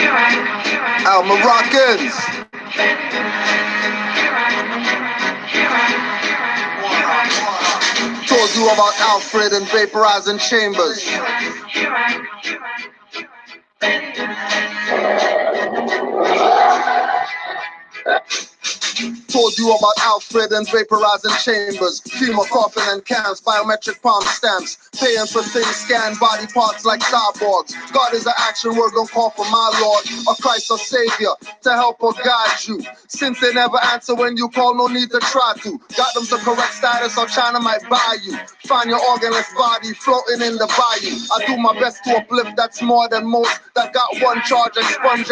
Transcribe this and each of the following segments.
Al Moroccans. Told you about Alfred and vaporizing chambers. Told you about Alfred and vaporizing chambers, chemo coffin and cans, biometric palm stamps, paying for things, scan body parts like cyborgs. God is an action word, gon' call for my Lord, or Christ or Savior, to help or guide you. Since they never answer when you call, no need to try to. Got them the correct status, or China might buy you. Find your organless body floating in the bayou. I do my best to uplift, that's more than most. That got one charge, expunge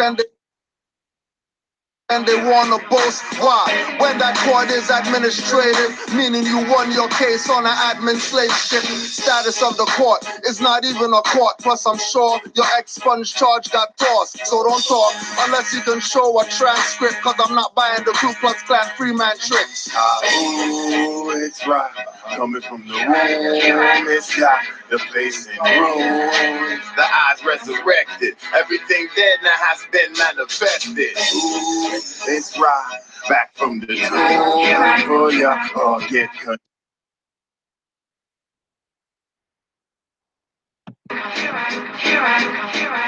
and they wanna boast. Why? When that court is administrative, meaning you won your case on an admin slave ship. Status of the court is not even a court. Plus I'm sure your expunged charge got tossed. So don't talk unless you can show a transcript, cause I'm not buying the Ku Klux Klan free man tricks. Oh, it's right. Coming from the womb, it's got the place in ruins. The eyes resurrected. Everything dead now has been manifested. Ooh, it's right. Back from the tomb for ya or get cut.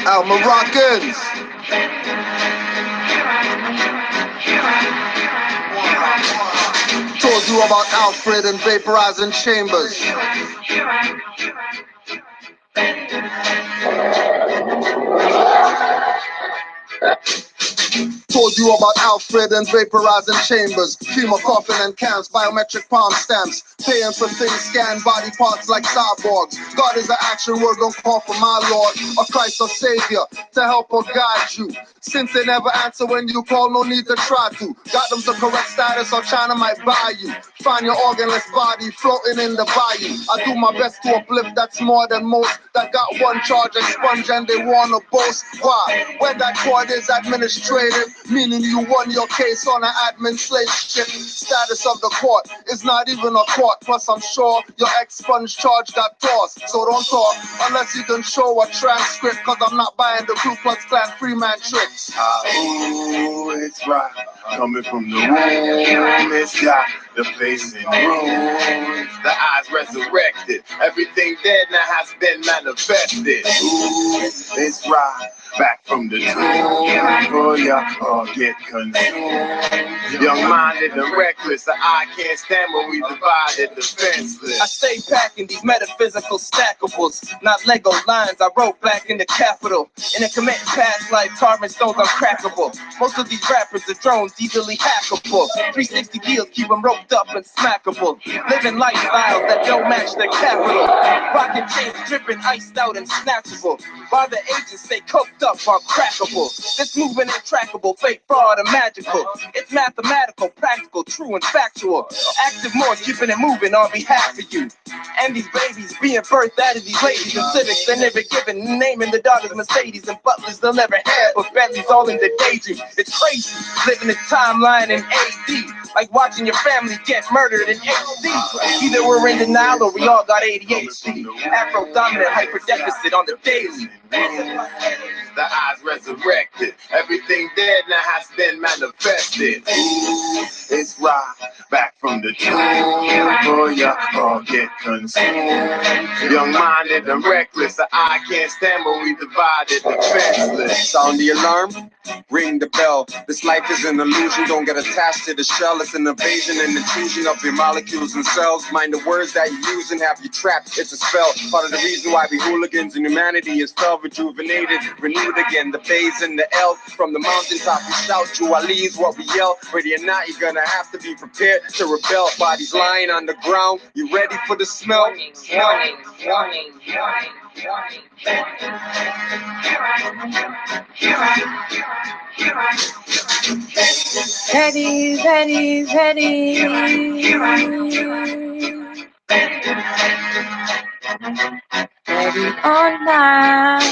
Al Moroccans. Told you about Alfred and vaporizing chambers. Told you about Alfred and vaporizing chambers, chemo coffin and cans, biometric palm stamps, paying for things, scan body parts like cyborgs. God is an action word, don't call for my Lord, or Christ or Savior, to help or guide you. Since they never answer when you call, no need to try to. Got them the correct status, or China might buy you. Find your organless body floating in the bayou. I do my best to uplift, that's more than most. That got one charge, expunge and they wanna boast. Why? When that court is administrative, meaning you won your case on an admin slave ship. Status of the court is not even a court. Plus I'm sure your expunged charge got tossed. So don't talk unless you can show a transcript, cause I'm not buying the Ku Klux Klan free man tricks. Oh, it's right. Coming from the womb, it's got the place in ruins. The eyes resurrected. Everything dead now has been manifested. Ooh, it's right. Back from the tomb for ya or get consumed. Young-minded and reckless, the eye can't stand when we divided defenseless. I stay packing these metaphysical stackables, not Lego lines I wrote back in the capital. In a committing past life, carving stones uncrackable. Most of these rappers are drones, easily hackable. 360 deals keep them roped up and smackable. Living lifestyles that don't match their capital. Rocking chains dripping, iced out and snatchable. While the agents stay coked up on crackable. This movement ain't trackable, fake, fraud, and magical. It's mathematical, practical, true and factual. Active more, keeping it moving on behalf of you. And these babies being birthed out of these ladies and civics they're never given. Naming the daughters Mercedes and butlers they'll never have. But Bentley's all in the daydream. It's crazy, living this timeline in AD. Like watching your family get murdered in HD. Either we're in denial or we all got ADHD. Afro-dominant hyper-deficit on the daily. The eyes resurrected. Everything dead now has been manifested. Ooh, it's right. Back from the tomb for ya or get consumed. Young-minded and reckless, the eye can't stand when we divided defenseless. Sound the alarm? Ring the bell. This life is an illusion. Don't get attached to the shell. It's an invasion and intrusion of your molecules and cells. Mind the words that you use and have you trapped. It's a spell. Part of the reason why we hooligans and humanity is fell, rejuvenated, renewed again. The bays and the L from the mountaintop. We shout Juali is what we yell. Ready or not, you're gonna have to be prepared to rebel. Bodies lying on the ground. You ready for the smell? Warning, warning, warning, warning, warning. Ready, ready, ready. Ready or not.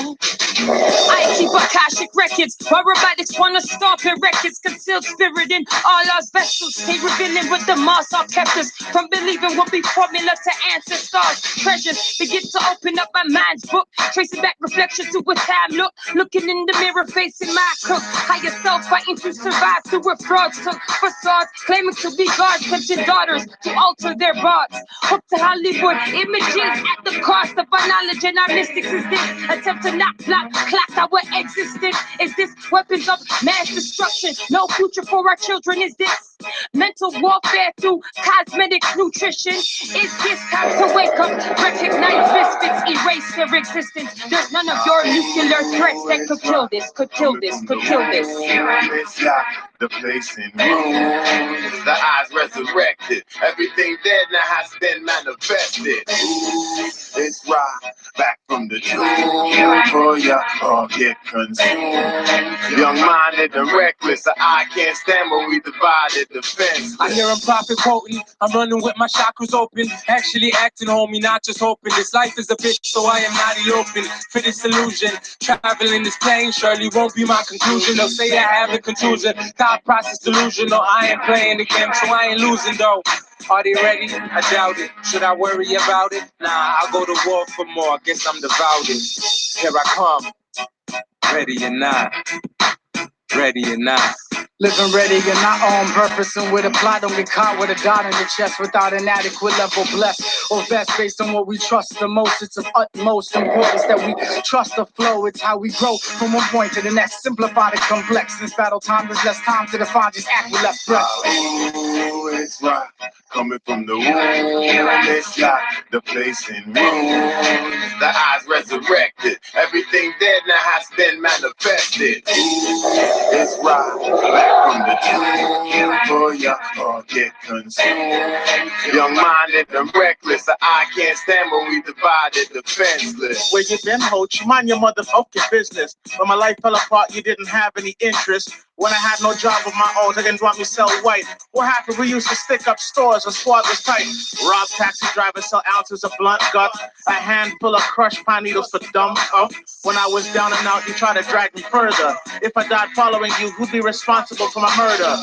I keep Akashic records, while robotics wanna stomp in records. Concealed spirit in all our vessels. They revealing what the moss are kept us from believing will be formula to ancestors. Treasures begin to open up my mind's book, tracing back reflections to a time look. Looking in the mirror, facing my crook. Higher self fighting to survive through what frauds took facades, claiming to be gods, tempting daughters to alter their bards. Hooked to Hollywood images at the cost of our knowledge and our mystics. Is this attempt to not block, clock our existence? Is this weapons of mass destruction? No future for our children. Is this mental warfare through cosmetic nutrition? Is this time to wake up, recognize misfits, erase their existence? There's none of your nuclear threats that could kill this, could kill this, could kill this. The place in ruins, the eyes resurrected. Everything dead now has been manifested. It's right back from the tomb for ya all get consumed. Young-minded and reckless, the eye can't stand when we divided the fence. I hear him prophet quoting, I'm running with my chakras open, actually acting homie, not just hoping. This life is a bitch, so I am not eloping for this illusion. Traveling this plane surely won't be my conclusion. They'll say I have a contusion, thought process delusional. I ain't playing the game, so I ain't losing though. Are they ready? I doubt it. Should I worry about it? Nah, I'll go to war for more. Guess I'm devoted. Here I come. Ready or not. Ready or not. Living ready and not on purpose and with a plot. Don't get caught with a dot in the chest without an adequate level blessed or vest based on what we trust the most. It's of utmost importance that we trust the flow. It's how we grow from one point to the next. Simplify the complex. Since battle time, there's less time to define. Just act with less breath. Ooh, it's right. Coming from the womb, it's got the place in ruins. The eyes resurrected. Everything dead now has been manifested. Ooh, it's right. Back from the tomb for ya all get consumed. Young-minded and reckless, the eye can't stand when we divided defenseless. Where you been, Hoach? Mind your motherfucking business. When my life fell apart, you didn't have any interest. When I had no job of my own, they didn't want me sell white. What happened? We used to stick up stores, a squad was tight. Rob taxi drivers, sell ounces of blunt guts. A handful of crushed pine needles for dumb up. When I was down and out, you tried to drag me further. If I died following you, who'd be responsible for my murder?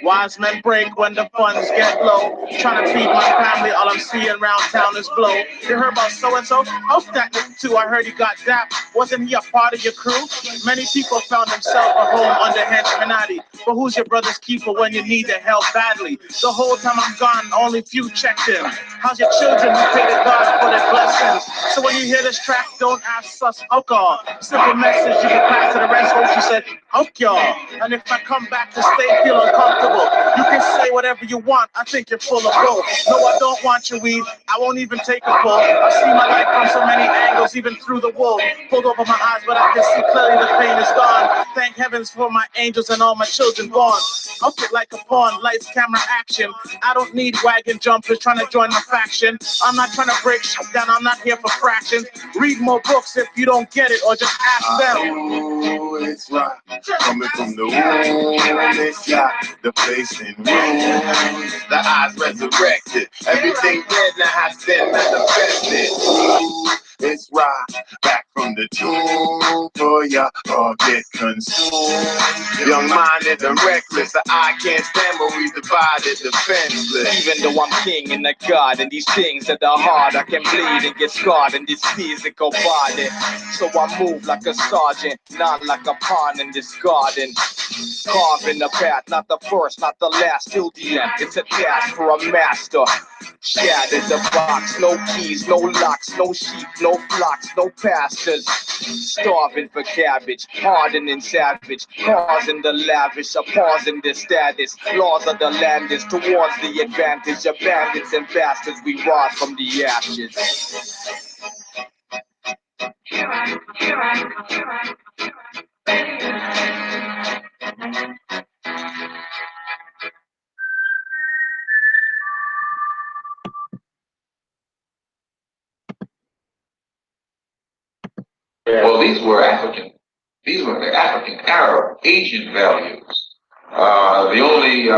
Wise men break when the funds get low. Trying to feed my family, all I'm seeing around town is blow. You heard about so-and-so? How's that too? I heard he got zapped. Wasn't he a part of your crew? Many people found themselves a home under henchmen. But who's your brother's keeper when you need their help badly? The whole time I'm gone, only few checked in. How's your children? You pray to God for their blessings. So when you hear this track, don't ask us, alcohol. Simple message you can pass to the rest. Hope she said, "Unk y'all." And if I come back to stay, feel uncomfortable, you can say whatever you want. I think you're full of bull. No, I don't want your weed. I won't even take a pull. I see my life from so many angles, even through the wool. Pulled over my eyes, but I can see clearly the pain is gone. Thank heavens for my angels and all my children born. I'll fit like a pawn, lights, camera, action. I don't need wagon jumpers trying to join my faction. I'm not trying to break shit down, I'm not here for fractions. Read more books if you don't get it, or just ask them. Ooh, it's right. Coming from the womb, it's got the place in ruins. The eyes resurrected. Everything dead now has been manifested. Ooh, it's right. Back from the tomb for ya all get consumed. Young-minded and reckless, the eye can't stand when we divided defenseless. Even though I'm king and a god, and these things that are hard, I can bleed and get scarred in this physical body. So I move like a sergeant, not like a pawn in this garden. Carving the path, not the first, not the last, till the end. It's a task for a master. Shattered the box, no keys, no locks, no sheep, no flocks, no pastors. Starving for cabbage, hardening savage, causing the lavish, a pause in the status. Laws of the land is towards the advantage of bandits and bastards. We rise from the ashes. Well, these were African. These were the African, Arab, Asian values. The only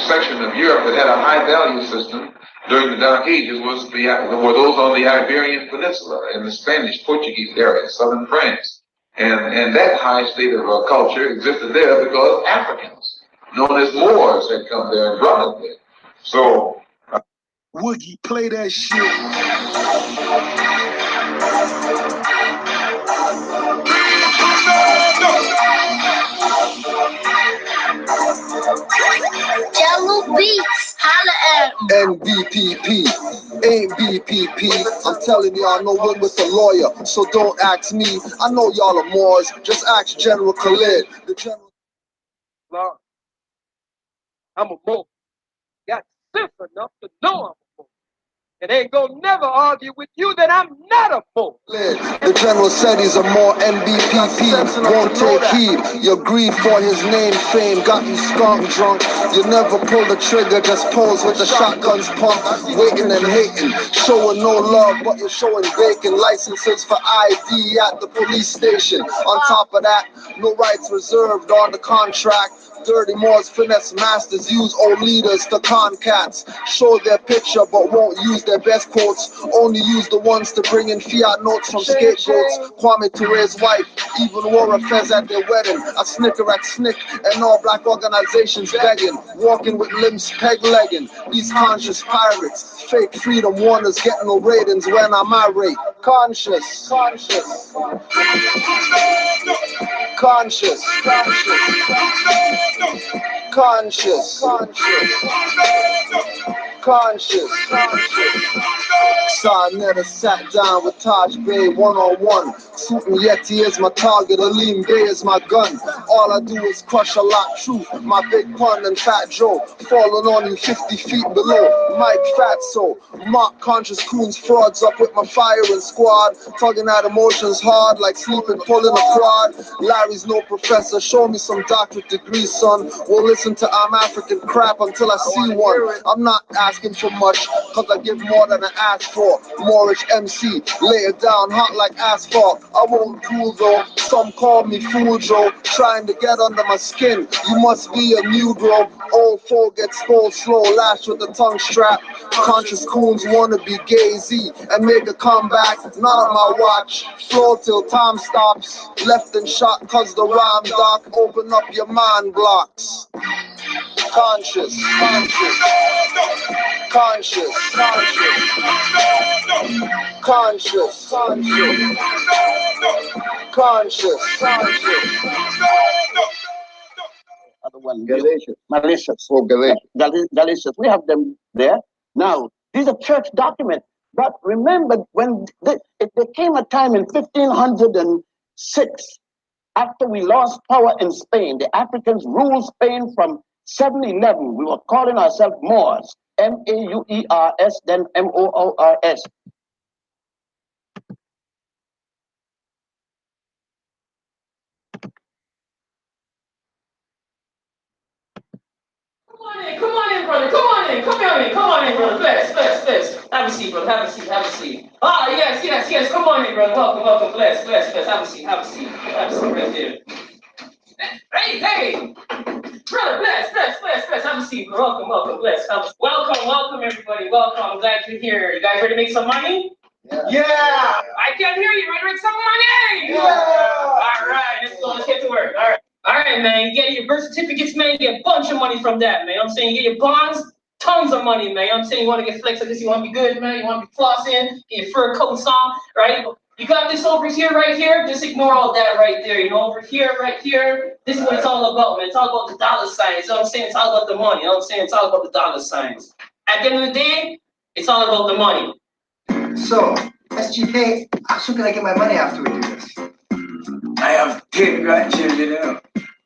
section of Europe that had a high value system during the Dark Ages were those on the Iberian Peninsula in the Spanish, Portuguese area, southern France. And that high state of culture existed there because Africans, known as Moors, had come there and brought it there. So, Woogie, play that shit. Jello Beats, holla at 'em. NBPP, ain't BPP. I'm telling y'all, no one with a lawyer, so don't ask me. I know y'all are Moors, just ask General Khalid. The General. Lord, I'm a Moor. Got sense enough to know I'm a Moor. And ain't gonna never argue with you that I'm not a Moor. The General said he's a Moor. NBPP won't take heed. Your greed for his name fame got you skunk drunk. You never pull the trigger, just pose with the shotguns pump. Waiting and hating, showing no love, but you're showing bacon. Licenses for ID at the police station. On top of that, no rights reserved on the contract. Dirty Moors finesse masters use old leaders to con cats. Show their picture but won't use their best quotes. Only use the ones to bring in fiat notes from scapegoats. Kwame Toure's wife even wore a fez at their wedding. A snicker at Snick and all black organizations begging. Walking with limbs peg-legging. These conscious pirates, fake freedom warners getting no ratings when I'm irate. Conscious. So I never sat down with Taj Bey one-on-one. Shooting Yeti is my target, Aleem Bey is my gun. All I do is crush a lot truth. My big pun and Fat Joe falling on you 50 feet below. Mike Fatso, Mark Conscious Coons frauds up with my firing squad. Tugging at emotions hard like sleeping, pulling a quad. Larry's no professor, show me some doctorate degree, son. We'll listen to I'm African crap until I see one. I'm not asking for much, cause I give more than I ask for. Moorish MC, lay it down hot like asphalt. I won't cool though, some call me Fool Joe. Trying to get under my skin, you must be a Negro. Old foe gets full slow, lash with the tongue strap. Conscious coons wanna be Gay-Z and make a comeback. Not on my watch, flow till time stops. Left and shot cause the rhyme doc. Open up your mind blocks. Conscious. Other one, Galatians, malicious. Oh, Galatians. We have them there. Now, these are church documents. But remember, when there came a time in 1506, after we lost power in Spain, the Africans ruled Spain from 711. We were calling ourselves Moors, M-A-U-E-R-S, then M-O-O-R-S. Come on in, brother. Come on in, brother. Bless. Have a seat, brother. Have a seat. Ah, yes. Come on in, brother. Welcome. Bless. Have a seat right there. Hey. Brother, bless. Have a seat, bro. Welcome. Bless. Welcome, everybody. Welcome. I'm glad you're here. You guys ready to make some money? Yeah. I can hear you. Ready to make some money? Yeah. All right. Let's get to work. All right, man. You get your birth certificates, man. You get a bunch of money from that, man. I'm saying you get your bonds, tons of money, man. I'm saying you want to get flex like this. You want to be good, man. You want to be flossing, get your fur coats on, right? You got this over here, right here. Just ignore all that right there. You know, over here, right here. This is what it's all about, man. It's all about the dollar signs. You know what I'm saying? It's all about the money. You know what I'm saying? It's all about the dollar signs. At the end of the day, it's all about the money. So, SGK, how soon can I get my money after we do this? I have 10 grandchildren now.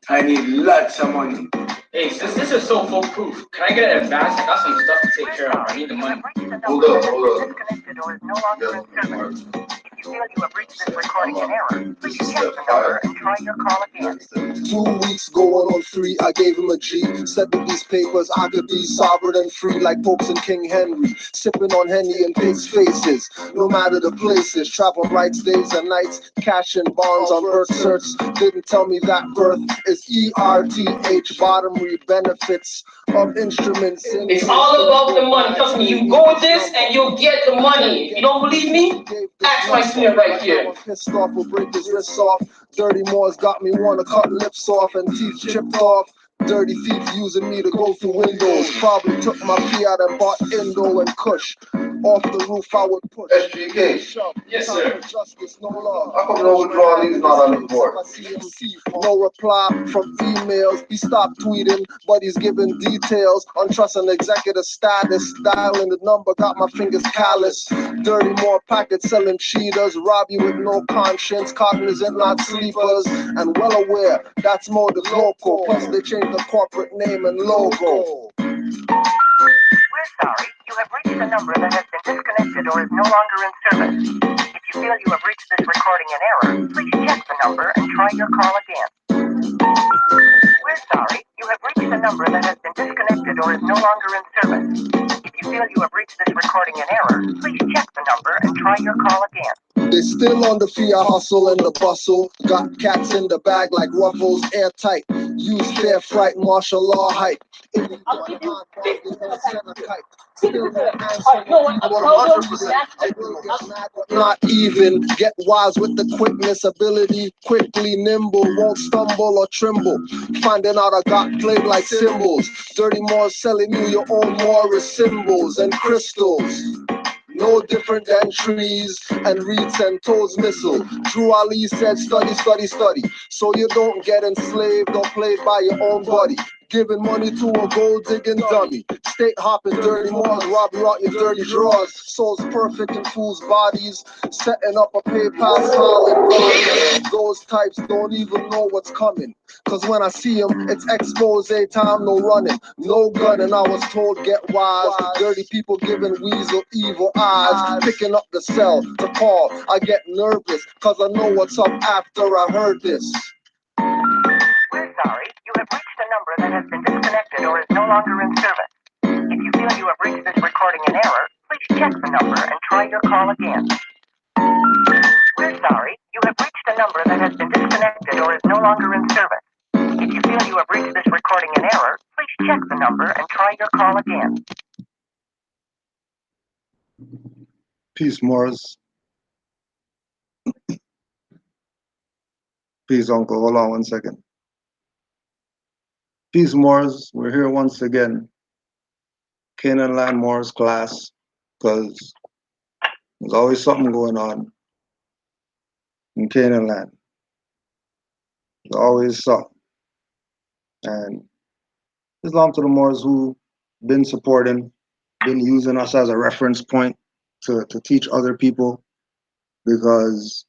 I need lots of money. Hey, since this is so foolproof, can I get an advance? I got some stuff to take care of. I need the money. Hold up. feel you have reached this recording in error, please check the number and try your call again. 2 weeks going on 3, I gave him a G. Said with these papers I could be sovereign and free like Popes and King Henry. Sipping on Henny and paste faces, no matter the places. Travel rights, days and nights, cash and bonds on birth certs. Didn't tell me that birth is ERTH, bottomry benefits of instruments. It's all about the money. Trust me, you go with this and you'll get the money. If you don't believe me, ask my senior right here. Pissed off will break his wrists off. Dirty Moors got me wanna cut lips off and teeth chipped off. Dirty thief using me to go through windows. Probably took my Fiat and bought Indo and Kush. Off the roof I would push. SGK. Yes, sir. Justice, no love. How come no withdrawal not on the board? No reply from emails. He stopped tweeting, but he's giving details on trust and executive status. Dialing the number, got my fingers callous. Dirty more packets selling cheaters. Rob you with no conscience, cognizant, not sleepers. And well aware, that's more the local. Plus they changed the corporate name and logo. We're sorry, you have reached a number that has been disconnected or is no longer in service. If you feel you have reached this recording in error, please check the number and try your call again. We're sorry, you have reached a number that has been disconnected or is no longer in service. If you feel you have reached this recording in error, please check the number and try your call again. They still on the Fiat hustle and the bustle. Got cats in the bag like ruffles, airtight. Use fair fright, martial law hype. If you want to set a kite. Still no answer. 100%. Not even. Get wise with the quickness, ability, quickly nimble, won't stumble or tremble. Finding out I got played like cymbals. Dirty more selling you your own Morris symbols and crystals. No different than trees and reeds and toes missile. Drew Ali said study, study, study. So you don't get enslaved or played by your own buddy. Giving money to a gold digging dummy. State hopping dirty Moors, rob you out your dirty drawers. Souls perfect in fools' bodies. Setting up a PayPal solid. Those types don't even know what's coming. Cause when I see them, it's expose time, no running, no gunning. I was told get wise. Dirty people giving weasel evil eyes. Picking up the cell to call. I get nervous cause I know what's up after I heard this. We're sorry, you have reached a number that has been disconnected or is no longer in service. If you feel you have reached this recording in error, please check the number and try your call again. We're sorry, you have reached a number that has been disconnected or is no longer in service. If you feel you have reached this recording in error, please check the number and try your call again. Peace, Morris. Peace, Uncle. Hold on 1 second. Peace, Morris. We're here once again. Canaanland Morris class, because there's always something going on in Canaanland. There's always something. And Islam to the Moors who been supporting, been using us as a reference point to teach other people, because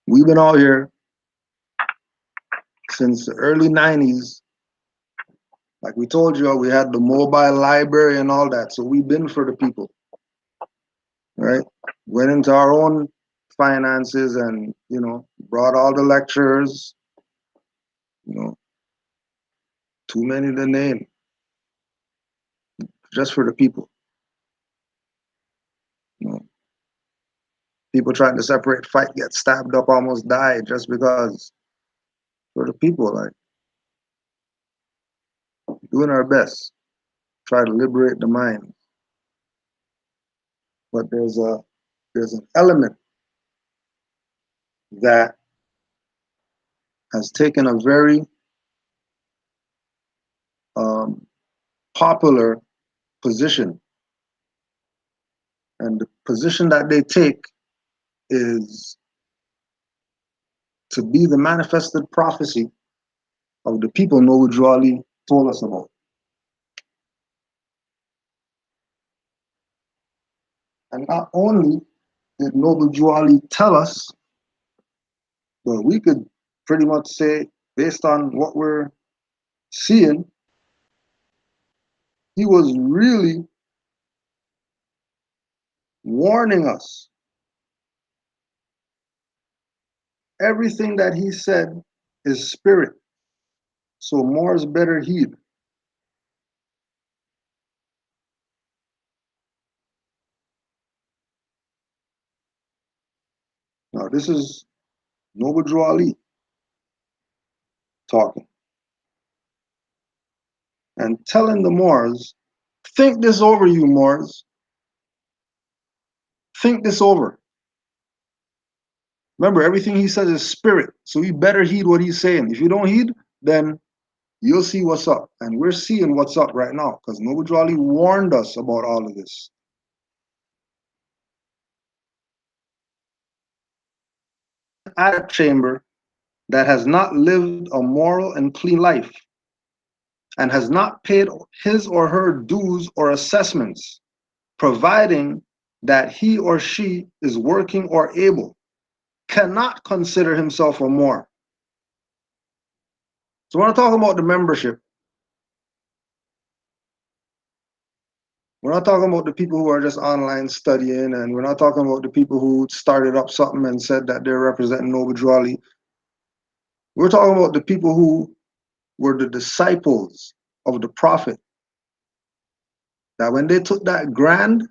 we've been out here since the early 90s. Like we told you, we had the mobile library and all that. So we've been for the people, right? Went into our own finances and, brought all the lecturers, too many to name, just for the people. People trying to separate, fight, get stabbed up, almost died just because for the people, like doing our best, try to liberate the mind. But there's an element that has taken a very popular position, and the position that they take is to be the manifested prophecy of the people Noble Drew Ali told us about. And not only did Noble Drew Ali tell us, but we could pretty much say, based on what we're seeing, he was really warning us everything that he said is spirit. So more's better heed. Now this is Noble Drew Ali talking and telling the Moors, think this over, you Moors. Think this over. Remember, everything he says is spirit, so you better heed what he's saying. If you don't heed, then you'll see what's up. And we're seeing what's up right now, because Noble Drew Ali warned us about all of this. At a chamber that has not lived a moral and clean life, and has not paid his or her dues or assessments, providing that he or she is working or able, cannot consider himself a Moor. So when I talk about the membership, we're not talking about the people who are just online studying, and we're not talking about the people who started up something and said that they're representing Noble Drew Ali. We're talking about the people who were the disciples of the Prophet. That when they took that grand,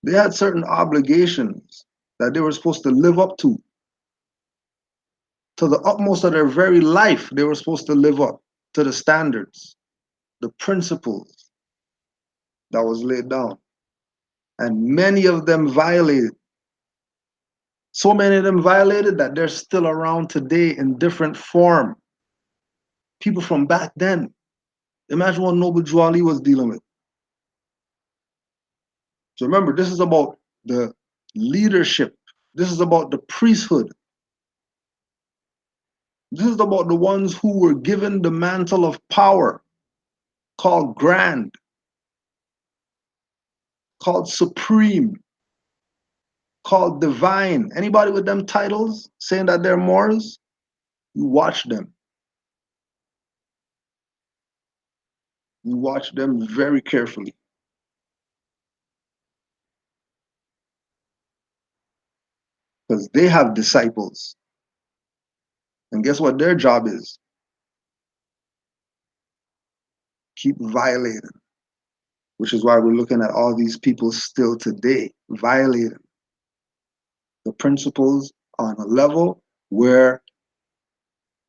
they had certain obligations that they were supposed to live up to. To the utmost of their very life, they were supposed to live up to the standards, the principles that was laid down. And many of them violated. So many of them violated that they're still around today in different form. People from back then. Imagine what Noble Drew Ali was dealing with. So remember, this is about the leadership. This is about the priesthood. This is about the ones who were given the mantle of power, called grand, called supreme, called divine. Anybody with them titles saying that they're Moors, you watch them. You watch them very carefully. Because they have disciples. And guess what their job is? Keep violating. Which is why we're looking at all these people still today violating the principles on a level where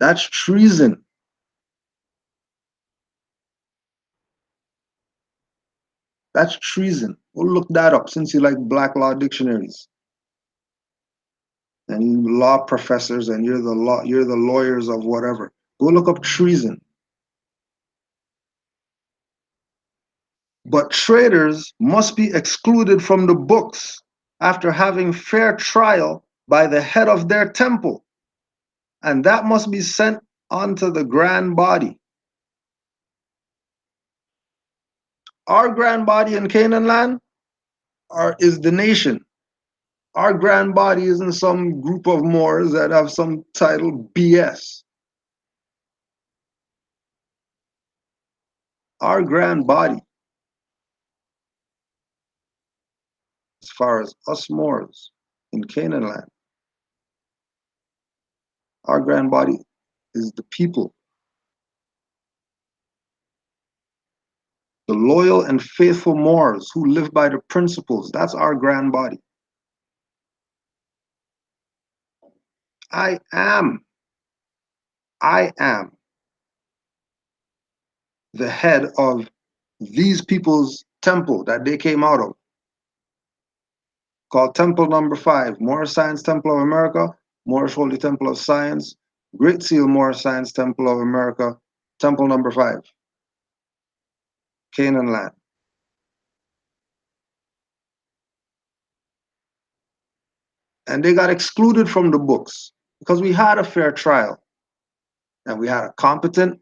that's treason. That's treason. We'll look that up since you like black law dictionaries. And you law professors and you're the lawyers of whatever. Go look up treason. But traitors must be excluded from the books after having fair trial by the head of their temple. And that must be sent onto the grand body. Our grand body in Canaanland is the nation. Our grand body isn't some group of Moors that have some title BS. Our grand body, as far as us Moors in Canaanland, our grand body is the people. The loyal and faithful Moors who live by the principles, that's our grand body. I am the head of these people's temple that they came out of, called Temple Number 5, Moorish Science Temple of America, Moorish Holy Temple of Science, Great Seal Moorish Science Temple of America, Temple Number 5, Canaanland. And they got excluded from the books because we had a fair trial and we had a competent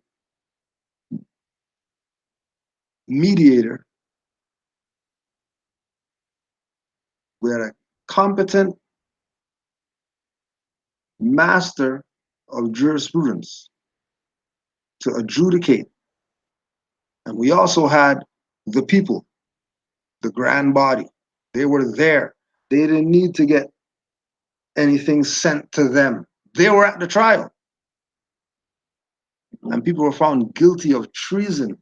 mediator. We had a competent master of jurisprudence to adjudicate. And we also had the people, the grand body. They were there. They didn't need to get anything sent to them. They were at the trial. And people were found guilty of treason.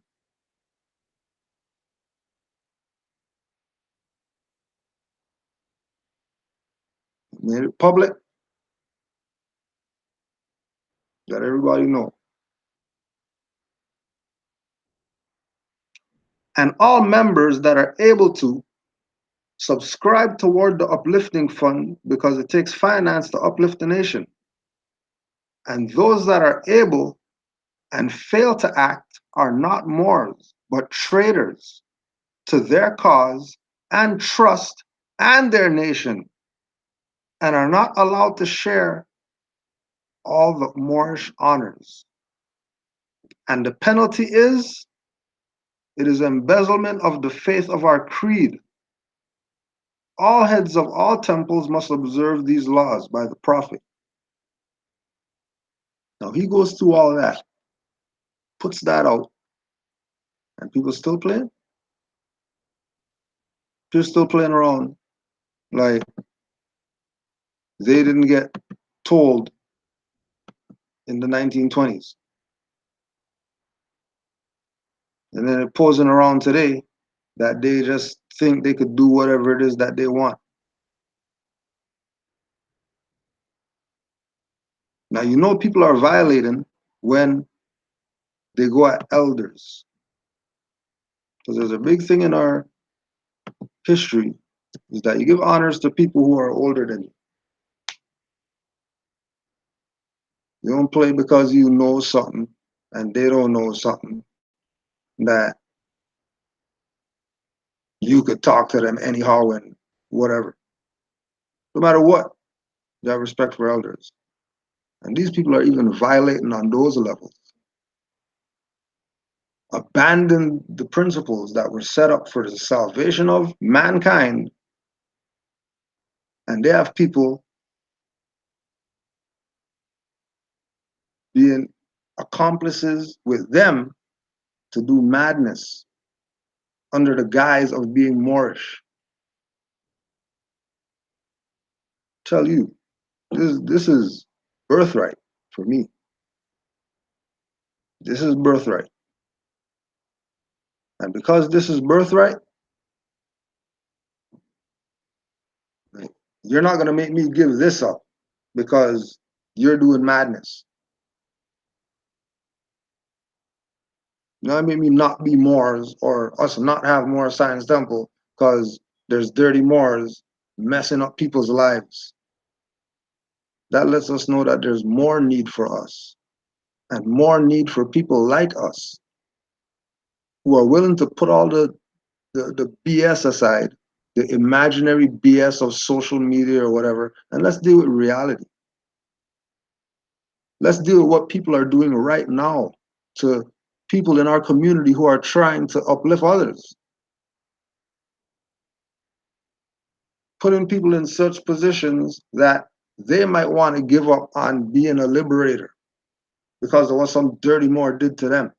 Made it public. Let everybody know. And all members that are able to subscribe toward the uplifting fund, because it takes finance to uplift the nation. And those that are able and fail to act are not Moors, but traitors to their cause and trust and their nation, and are not allowed to share all the Moorish honors. And the penalty is, it is embezzlement of the faith of our creed. All heads of all temples must observe these laws by the prophet. Now he goes through all that, puts that out, and people still playing? People still playing around like they didn't get told in the 1920s. And then they're posing around today that they just think they could do whatever it is that they want. Now, you know people are violating when they go at elders. Because there's a big thing in our history is that you give honors to people who are older than you. You don't play because you know something and they don't know something that you could talk to them anyhow and whatever. No matter what, you have respect for elders. And these people are even violating on those levels. Abandon the principles that were set up for the salvation of mankind, and they have people being accomplices with them to do madness under the guise of being Moorish. Tell you, this is birthright for me. This is birthright. And because this is birthright, you're not going to make me give this up because you're doing madness. You're not going to make me not be Moors or us not have more Science Temple because there's dirty Moors messing up people's lives. That lets us know that there's more need for us and more need for people like us who are willing to put all the BS aside, the imaginary BS of social media or whatever, and let's deal with reality. Let's deal with what people are doing right now to people in our community who are trying to uplift others. Putting people in such positions that they might want to give up on being a liberator because of what some dirty Moor did to them.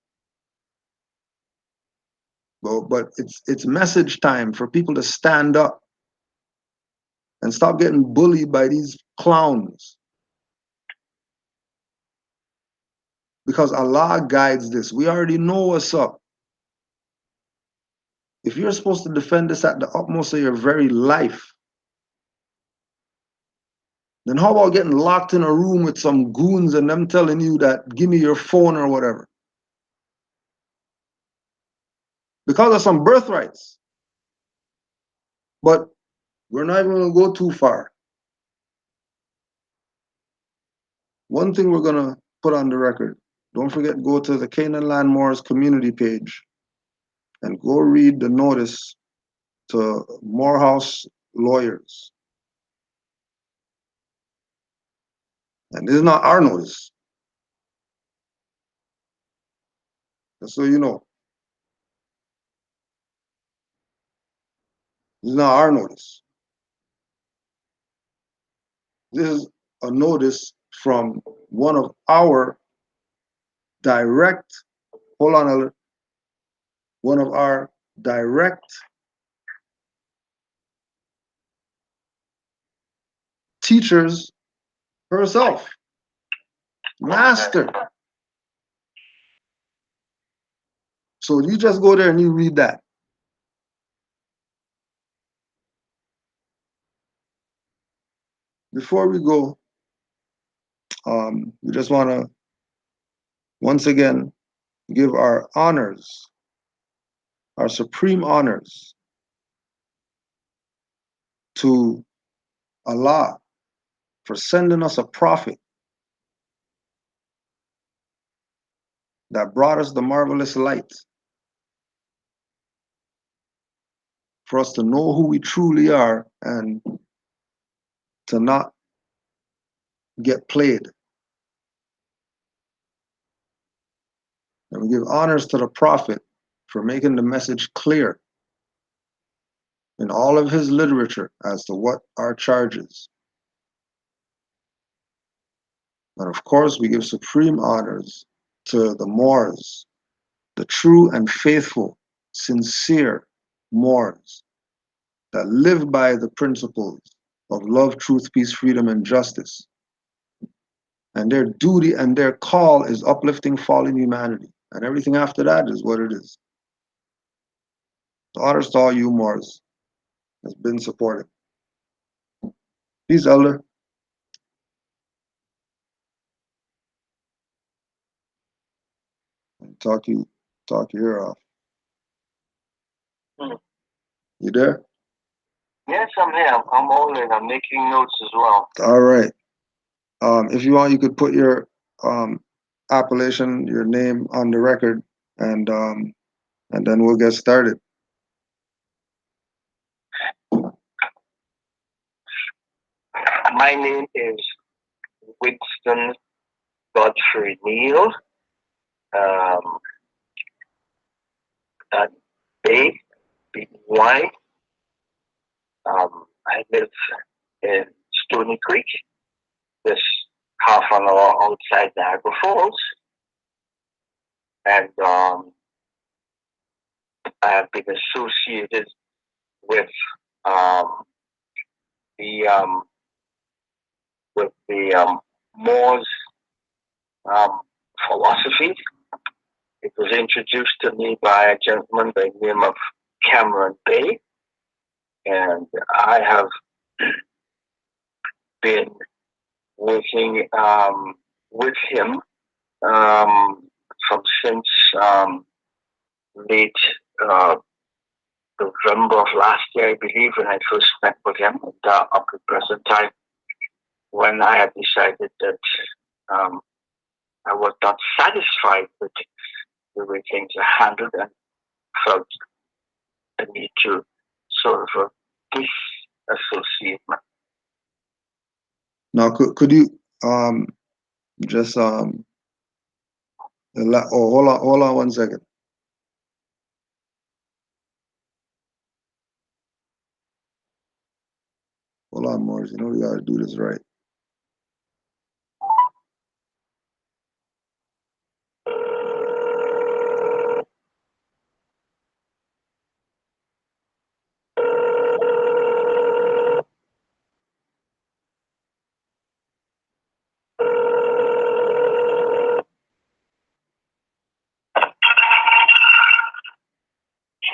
But it's message time for people to stand up and stop getting bullied by these clowns. Because Allah guides this. We already know what's up. If you're supposed to defend this at the utmost of your very life, then how about getting locked in a room with some goons and them telling you that, give me your phone or whatever? Because of some birthrights. But we're not even going to go too far. One thing we're going to put on the record, don't forget, go to the Canaanland Moors community page and go read the notice to Morehouse lawyers. And this is not our notice. Just so you know. This is not our notice. This is a notice from one of our direct, hold on, Elder, one of our direct teachers herself. Master. So you just go there and you read that. Before we go, we just want to once again give our honors, our supreme honors to Allah for sending us a prophet that brought us the marvelous light for us to know who we truly are and to not get played. And we give honors to the prophet for making the message clear in all of his literature as to what our charge is. And of course, we give supreme honors to the Moors, the true and faithful, sincere Moors that live by the principles of love, truth, peace, freedom, and justice. And their duty and their call is uplifting fallen humanity. And everything after that is what it is. So honors to all you Moors has been supported. Peace, Elder. Talk your ear off. You there? Yes, I'm here. I'm all in. I'm making notes as well. All right. If you want, you could put your appellation, your name on the record, and then we'll get started. My name is Winston Godfrey Neal. Bey, B-Y. I live in Stony Creek, just half an hour outside Niagara Falls. And I have been associated with the Moors philosophy. It was introduced to me by a gentleman by the name of Cameron Bey, and I have been working with him from since late November of last year, I believe, when I first met with him, and up to present time, when I had decided that I was not satisfied with the way things are handled and felt the need to sort of disassociate myself. Now, could you just hold on 1 second. Hold on, Morris. You know we gotta do this right.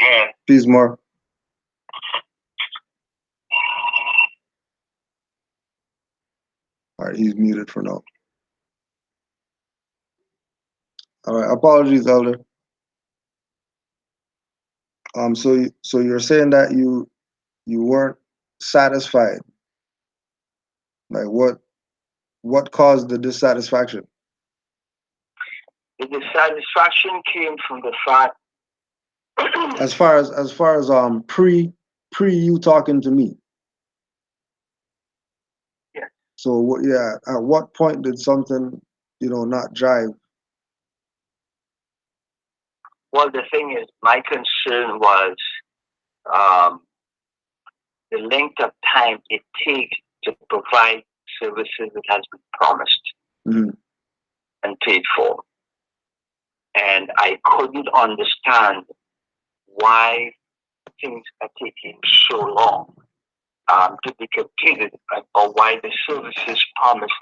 Yeah. Peace, Mark. All right, he's muted for now. All right, apologies, Elder. So you're saying that you weren't satisfied. Like what caused the dissatisfaction? The dissatisfaction came from the fact as far as pre you talking to me. Yeah. So at what point did something, not jive? Well, the thing is, my concern was the length of time it takes to provide services that has been promised and paid for. And I couldn't understand why things are taking so long. to be completed, or why the services promised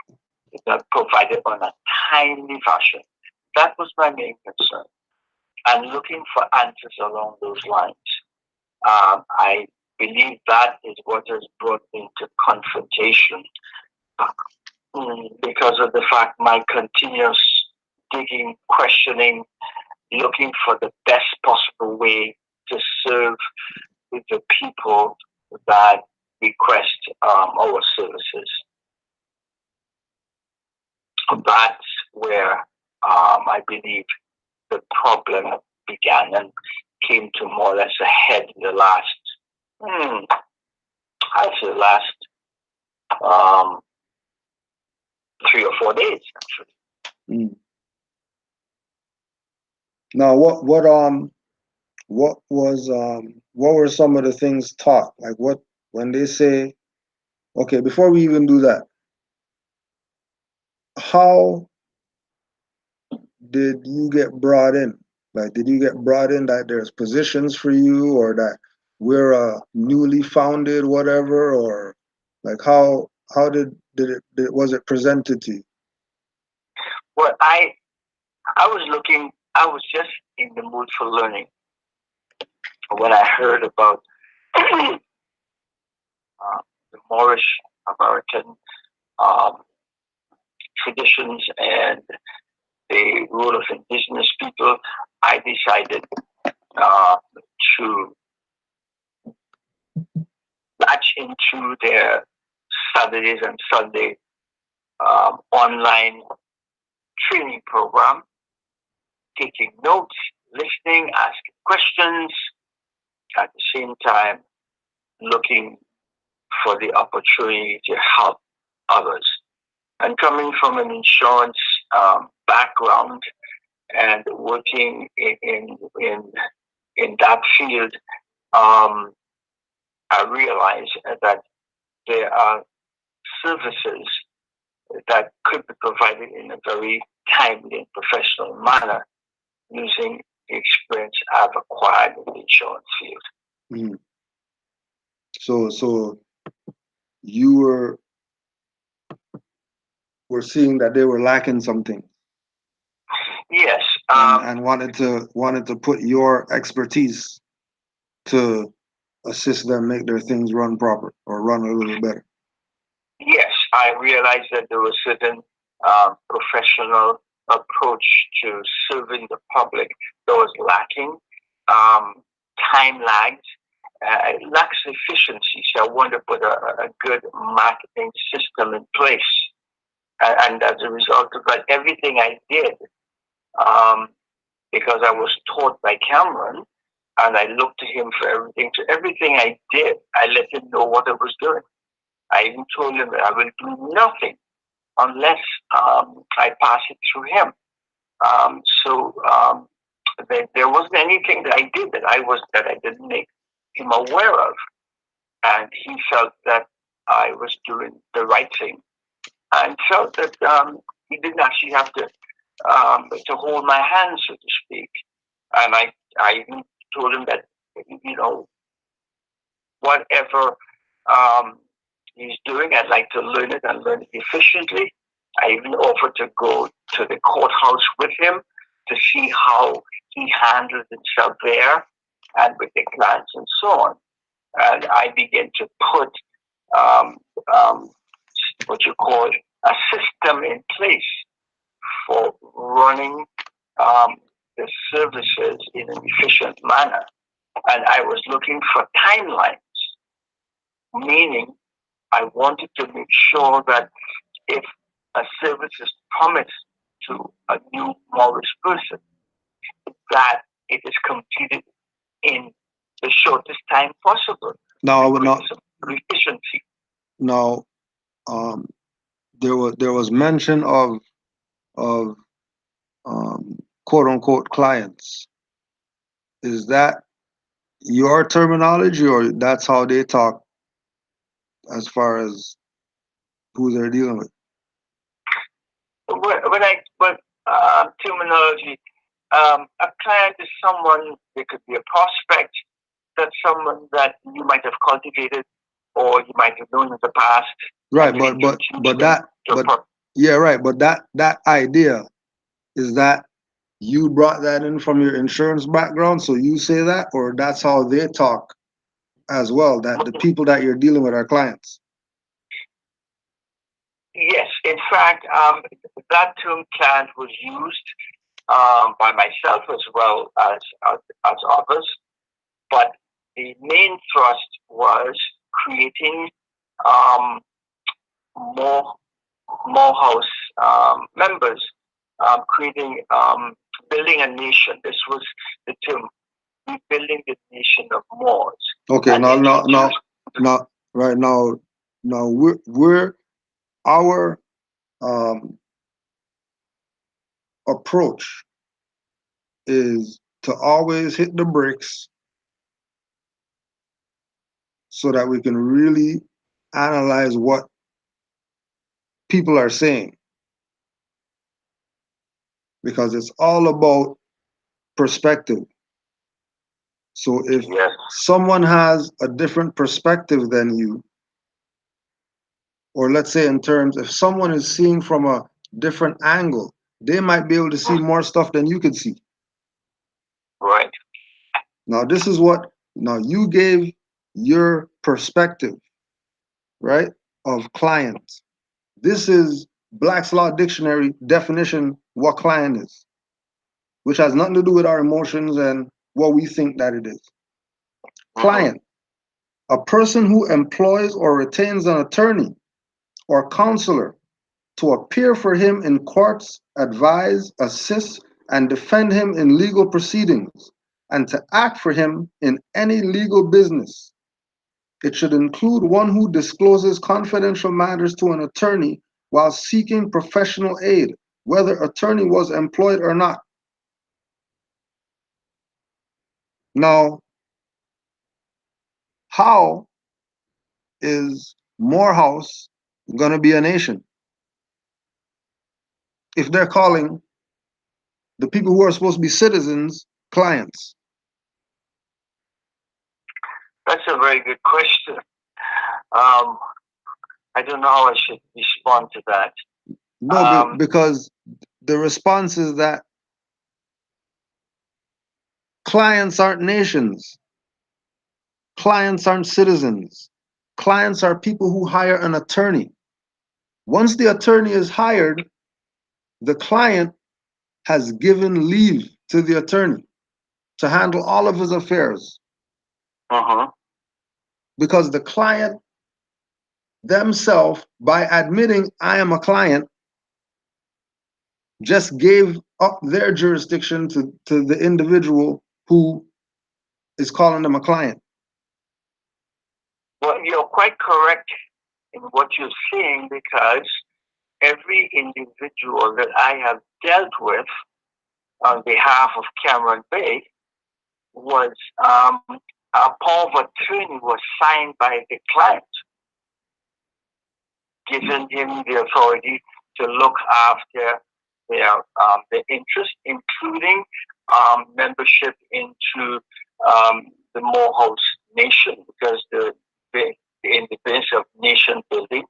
is not provided on a timely fashion. That was my main concern. And looking for answers along those lines. I believe that is what has brought me to confrontation because of the fact my continuous digging, questioning, looking for the best possible way to serve the people that request our services. That's where I believe the problem began and came to more or less a head in the last, I'd say last 3 or 4 days, actually. Now, what were some of the things taught? Like what, when they say, okay, before we even do that, how did you get brought in? Like, did you get brought in that there's positions for you, or that we're a newly founded whatever, or like how was it presented to you? Well, I was just in the mood for learning when I heard about the Moorish American traditions and the role of indigenous people. I decided to latch into their Saturdays and Sunday online training program, taking notes, listening, asking questions, at the same time looking for the opportunity to help others. And coming from an insurance background and working in that field, I realized that there are services that could be provided in a very timely and professional manner using the experience I've acquired in the insurance field. So you were seeing that they were lacking something. Yes. And wanted to put your expertise to assist them make their things run proper or run a little better. Yes, I realized that there was certain professional approach to serving the public that was lacking. Time lags, lacks efficiency. So I wanted to put a good marketing system in place. And as a result of that, everything I did, because I was taught by Cameron, and I looked to him for everything. So everything I did, I let him know what I was doing. I even told him that I will do nothing unless I pass it through him. There wasn't anything that I did that I didn't make him aware of, and he felt that I was doing the right thing, and felt that he didn't actually have to hold my hand, so to speak. And I even told him that, whatever he's doing, I'd like to learn it and learn it efficiently. I even offered to go to the courthouse with him to see how he handled himself there and with the clients and so on. And I began to put what you call a system in place for running the services in an efficient manner. And I was looking for timelines, meaning I wanted to make sure that if a service is promised to a new Morris person, that it is completed in the shortest time possible. Efficiency. Now, there was mention of quote unquote clients. Is that your terminology, or that's how they talk as far as who they're dealing with? Terminology, a client is someone, they could be a prospect, that's someone that you might have cultivated or you might have known in the past. Right, but yeah, right. But that idea is that you brought that in from your insurance background, so you say that, or that's how they talk as well, that the people that you're dealing with are clients. Yes, in fact, that term client was used by myself as well as others, but the main thrust was creating more house members, creating building a nation. This was the term, building the nation of Moors. Okay, now we're our approach is to always hit the bricks so that we can really analyze what people are saying, because it's all about perspective. So if someone has a different perspective than you, or let's say in terms, if someone is seeing from a different angle, they might be able to see more stuff than you could see. Right. Now this is what, now you gave your perspective, right, of client. This is Black's Law Dictionary definition what client is, which has nothing to do with our emotions and what we think that it is. Client, a person who employs or retains an attorney or counselor to appear for him in courts, advise, assist, and defend him in legal proceedings, and to act for him in any legal business. It should include one who discloses confidential matters to an attorney while seeking professional aid, whether attorney was employed or not. Now, how is Morehouse going to be a nation if they're calling the people who are supposed to be citizens clients? That's a very good question. I don't know how I should respond to that. No, because the response is that clients aren't nations. Clients aren't citizens. Clients are people who hire an attorney. Once the attorney is hired, the client has given leave to the attorney to handle all of his affairs. Because the client themselves, by admitting I am a client, just gave up their jurisdiction to the individual who is calling them a client. Well, you're quite correct in what you're saying, because every individual that I have dealt with on behalf of Canaanland was a power of attorney was signed by the client, giving him the authority to look after their interest, including membership into the Morehouse Nation, because in the base of nation building,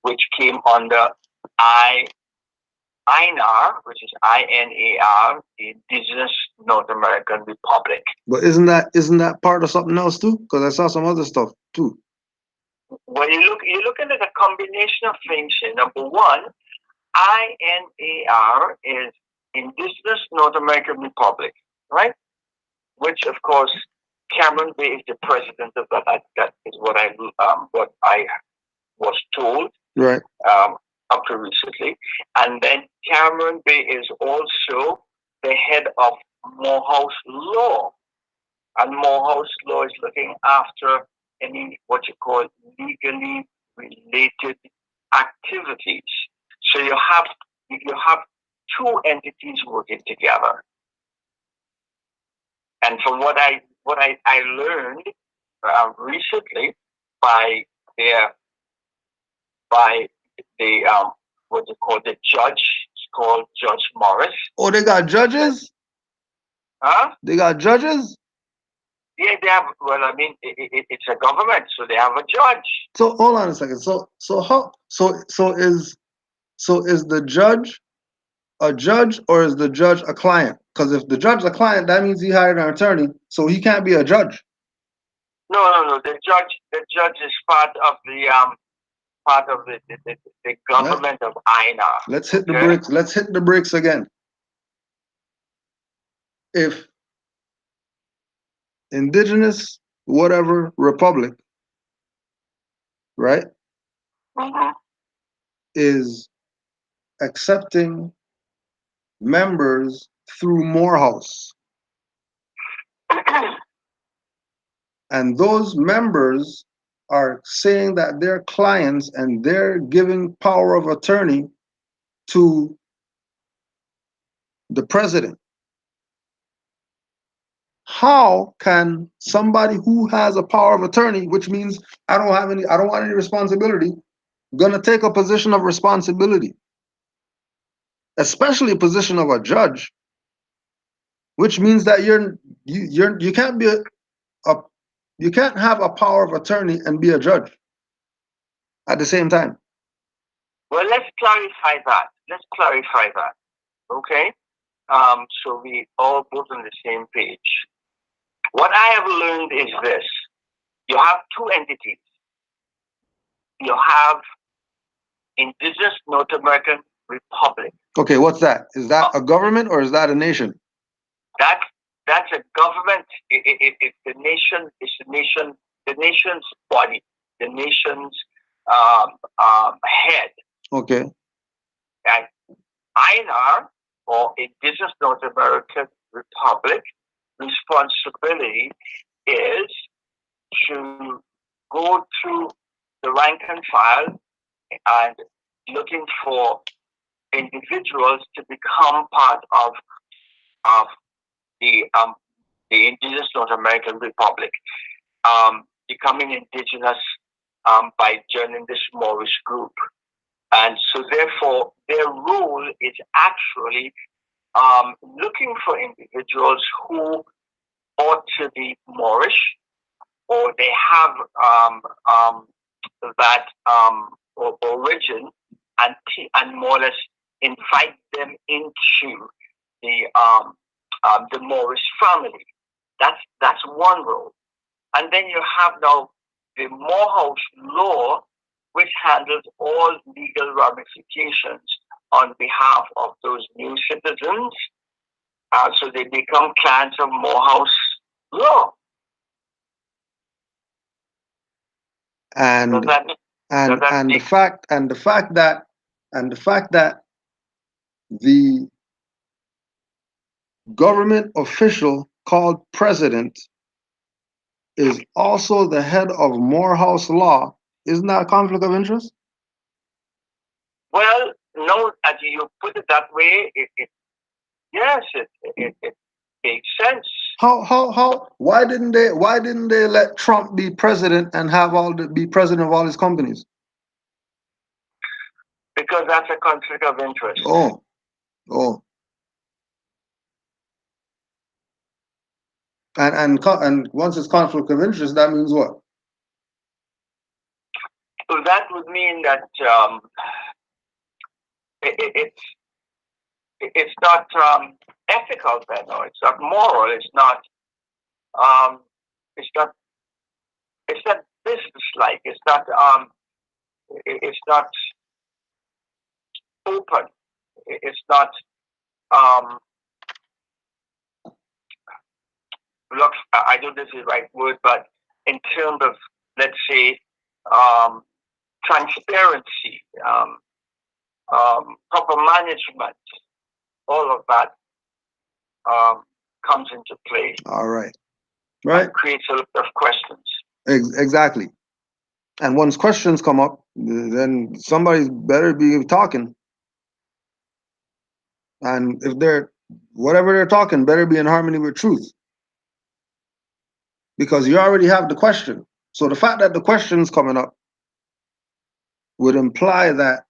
which came under INAR, which is INAR, the Indigenous North American Republic. But isn't that part of something else too? Because I saw some other stuff too. Well, you're looking at a combination of things here. Number one, INAR is Indigenous North American Republic, right? Which, of course, Canaanland Bey is the president of that. That is what I was told. Right. Up to recently. And then Canaanland Bey is also the head of Morehouse Law. And Morehouse Law is looking after any what you call legally related activities. So you have two entities working together. And from what I learned recently by the what you call the judge, it's called Judge Morris. Oh, they got judges? Huh? They got judges? Yeah, they have. Well, I mean, it's a government, so they have a judge. So hold on a second. So is the judge a judge, or is the judge a client? Because if the judge is a client, that means he hired an attorney, so he can't be a judge. No. The judge is part of the government of INA. Let's hit the bricks. Let's hit the bricks again. If indigenous whatever republic, right, is accepting members through Morehouse, and those members are saying that they're clients and they're giving power of attorney to the president. How can somebody who has a power of attorney, which means I don't want any responsibility, gonna take a position of responsibility, especially a position of a judge, which means that you can't be you can't have a power of attorney and be a judge at the same time. Well, let's clarify that. Okay? So we all both on the same page. What I have learned is this. You have two entities. You have Indigenous North American Republic. Okay, what's that? Is that a government or is that a nation? That's a government. It's the nation. It's the nation's body, the nation's head. Okay. And INR, or Indigenous North American Republic, responsibility is to go through the rank and file and looking for individuals to become part of the Indigenous North American Republic, becoming indigenous by joining this Moorish group. And so therefore their role is actually looking for individuals who ought to be Moorish, or they have that origin, and more or less invite them into the Moorish family. That's one role. And then you have now the Morehouse law, which handles all legal ramifications on behalf of those new citizens. So they become clients of Morehouse law. And the fact that the government official called president is also the head of Morehouse law, isn't that a conflict of interest? Well, no, as you put it that way, yes, it makes sense. How? Why didn't they let Trump be president and be president of all his companies? Because that's a conflict of interest. Oh. And once it's conflict of interest, that means what? So that would mean that it's not ethical, then, or it's not moral. It's not business-like. It's not open. It's not look, I don't know if it's the right word, but in terms of, let's say, transparency, proper management, all of that comes into play. All right. Right. Creates a lot of questions. Exactly. And once questions come up, then somebody's better be talking. And if whatever they're talking better be in harmony with truth. Because you already have the question. So the fact that the question's coming up would imply that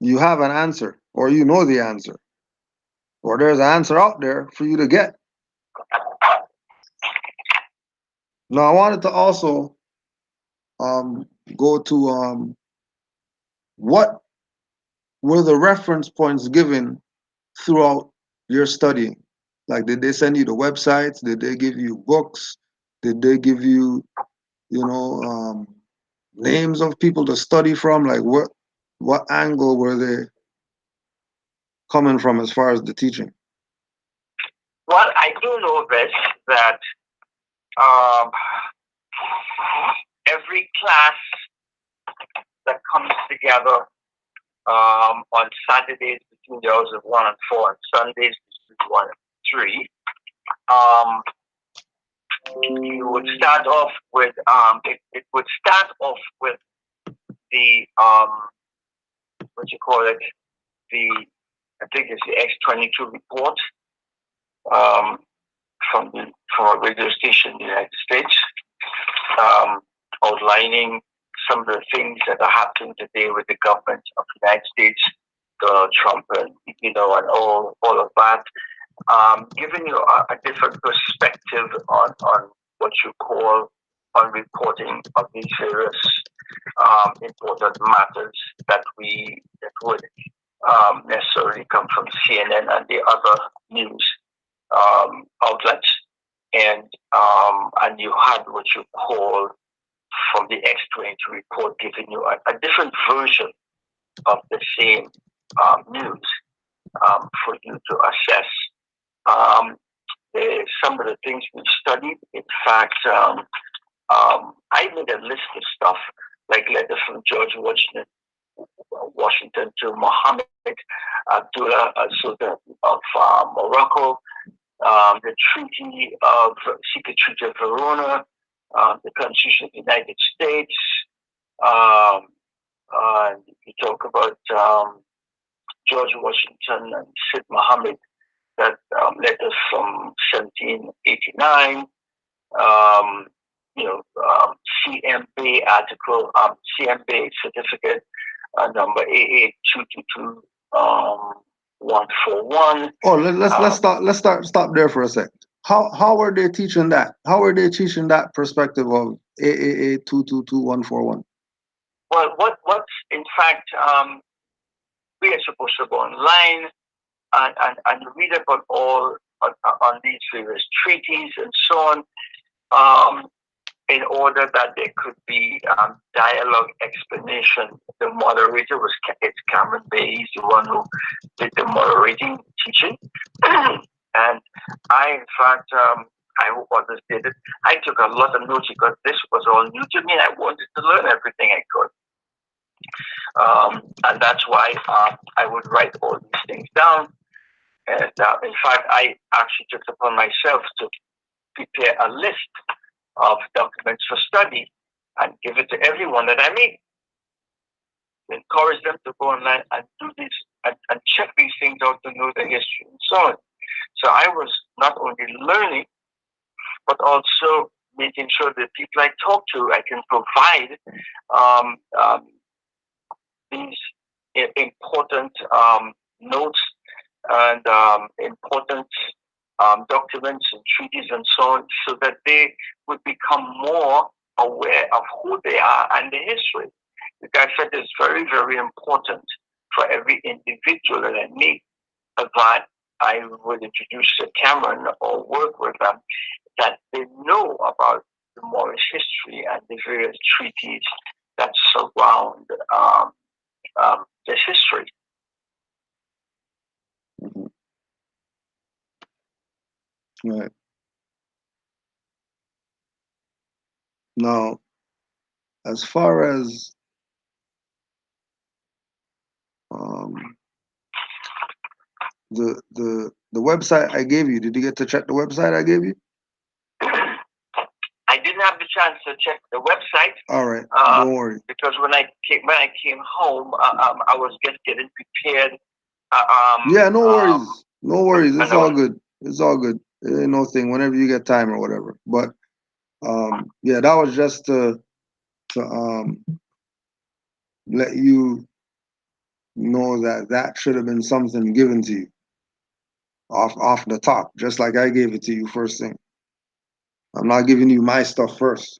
you have an answer, or you know the answer, or there's an answer out there for you to get. Now, I wanted to also go to what were the reference points given throughout your studying? Like, did they send you the websites? Did they give you books? Did they give you, names of people to study from? Like, what angle were they coming from as far as the teaching? Well, I do know this, that every class that comes together on Saturdays between the hours of 1 and 4, and Sundays between 1 and 3, you would start off with it would start off with the what you call it, I think it's the X-22 report from a radio station in the United States, outlining some of the things that are happening today with the government of the United States, Donald Trump, and and all of that, giving you a different perspective on what you call on reporting of these various important matters that would necessarily come from CNN and the other news outlets, and you had what you call from the X-22 report, giving you a different version of the same news for you to assess. Some of the things we studied, in fact, I made a list of stuff, like letters from George Washington to Mohammed Abdullah Sultan of Morocco, the Secret Treaty of Verona, the Constitution of the United States. You talk about George Washington and Sid Muhammad, that letters from 1789. CM Bey article, CM Bey certificate number AA222 141. Oh, let's stop there for a sec. How are they teaching that? How are they teaching that perspective of AAA 222141? Well, what's in fact, we are supposed to go online and read about all on these various treaties and so on, in order that there could be dialogue, explanation. The moderator it's Cameron Bey. He's the one who did the moderating teaching. And I, in fact, I hope others did it. I took a lot of notes because this was all new to me. I wanted to learn everything I could. And that's why I would write all these things down. And in fact, I actually took it upon myself to prepare a list of documents for study and give it to everyone that I meet. Encourage them to go online and do this and check these things out to know the history and so on. So I was not only learning, but also making sure that people I talk to, I can provide these important notes and important documents and treaties and so on, so that they would become more aware of who they are and the history. Like I said, it's very, very important for every individual that I meet that I would introduce to Cameron or work with them, that they know about the Moorish history and the various treaties that surround this history. Right. Now, as far as the website I gave you, did you get to check the website I gave you? I didn't have the chance to check the website. All right, don't worry. Because when I came home, I was just getting prepared. Yeah, no worries. No worries. It's all good. It's all good. It ain't no thing. Whenever you get time or whatever. But yeah, that was just to let you know that should have been something given to you. off the top, just like I gave it to you first thing. I'm not giving you my stuff first.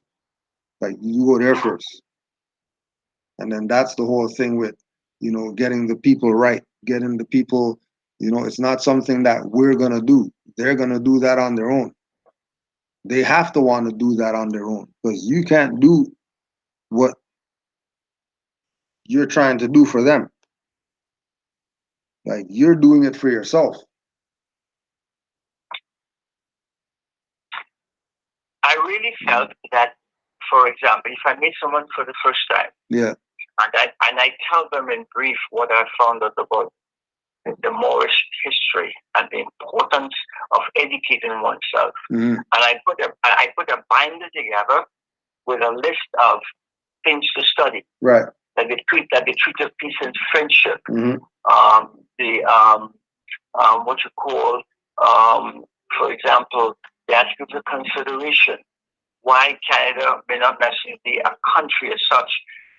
Like you go there first. And then that's the whole thing with, you know, getting the people right, getting the people, you know, it's not something that we're gonna do. They're gonna do that on their own. They have to want to do that on their own because you can't do what you're trying to do for them. Like you're doing it for yourself. I really felt that, for example, if I meet someone for the first time, yeah, and I tell them in brief what I found out about the Moorish history and the importance of educating oneself, and I put a binder together with a list of things to study, right? That they treat of peace and friendship, what you call, for example, the aspect of consideration. Why Canada may not necessarily be a country as such,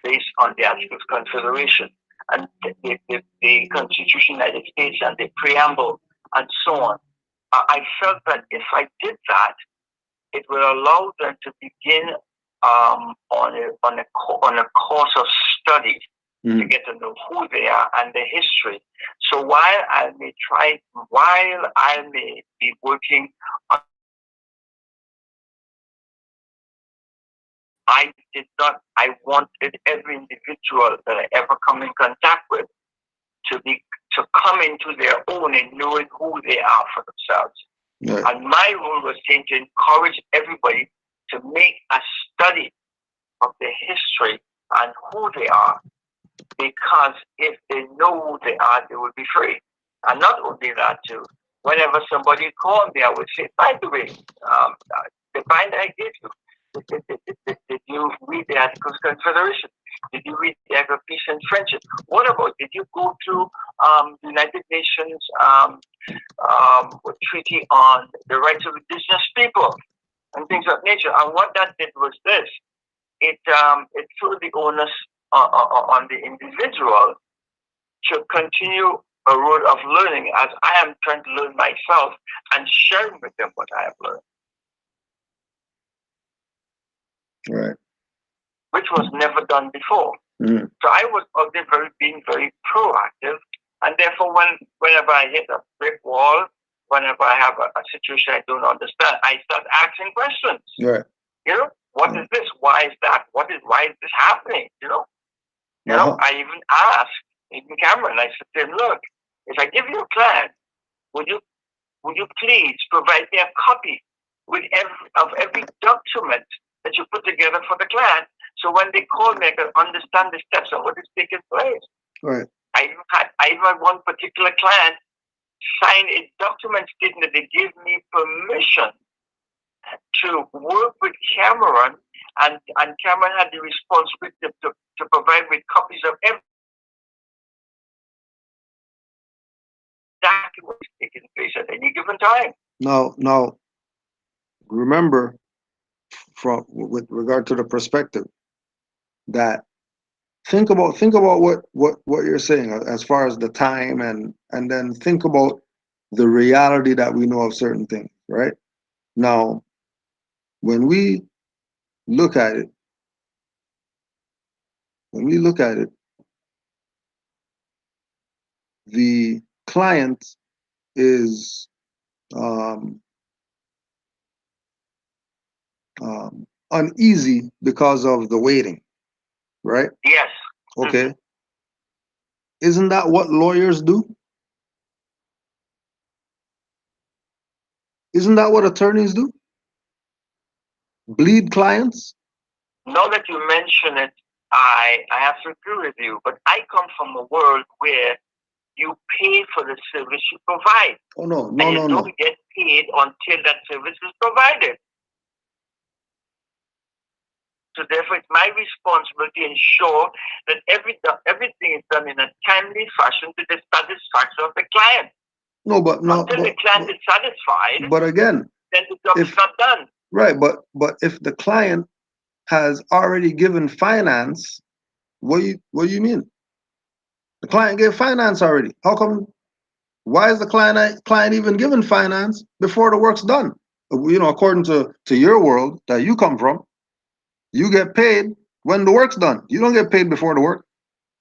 based on the aspect of consideration, and the Constitution of the United States and the preamble and so on. I felt that if I did that, it would allow them to begin on a course of study to get to know who they are and their history. So while I may be working on, I wanted every individual that I ever come in contact with to come into their own and knowing who they are for themselves. Right. And my role was to encourage everybody to make a study of their history and who they are, because if they know who they are, they will be free. And not only that, too, whenever somebody called me, I would say, by the way, the binder I gave you, did you read the Articles of Confederation? Did you read the Act of Peace and Friendship? What about, did you go through the United Nations treaty on the rights of indigenous people and things of nature? And what that did was this. It threw the onus on the individual to continue a road of learning, as I am trying to learn myself and sharing with them what I have learned. Right. Which was never done before. So I was out there being very proactive, and therefore whenever I hit a brick wall, whenever I have a situation I don't understand, I start asking questions. Right. You know, what is this? Why is that? Why is this happening? You know, I even asked Cameron. I said to him, look, if I give you a plan, would you please provide me a copy with every document that you put together for the clan, so when they call me, I can understand the steps and what is taking place. Right. I even had one particular client sign a document stating that they gave me permission to work with Cameron, and Cameron had the responsibility to provide with copies of every document taking place at any given time. Now, remember, with regard to the perspective, that think about what you're saying as far as the time, and then think about the reality that we know of certain things, right? Now, when we look at it, the client is uneasy because of the waiting, right? Yes. Okay. Isn't that what lawyers do? Isn't that what attorneys do? Bleed clients? Now that you mention it, I have to agree with you, but I come from a world where you pay for the service you provide. Oh, no. And you don't get paid until that service is provided. So therefore, it's my responsibility to ensure that everything is done in a timely fashion to the satisfaction of the client. Until the client is satisfied, but again, then the job is not done. Right, but if the client has already given finance, what do you mean? The client gave finance already. How come Why is the client even given finance before the work's done? According to your world that you come from, you get paid when the work's done. You don't get paid before the work.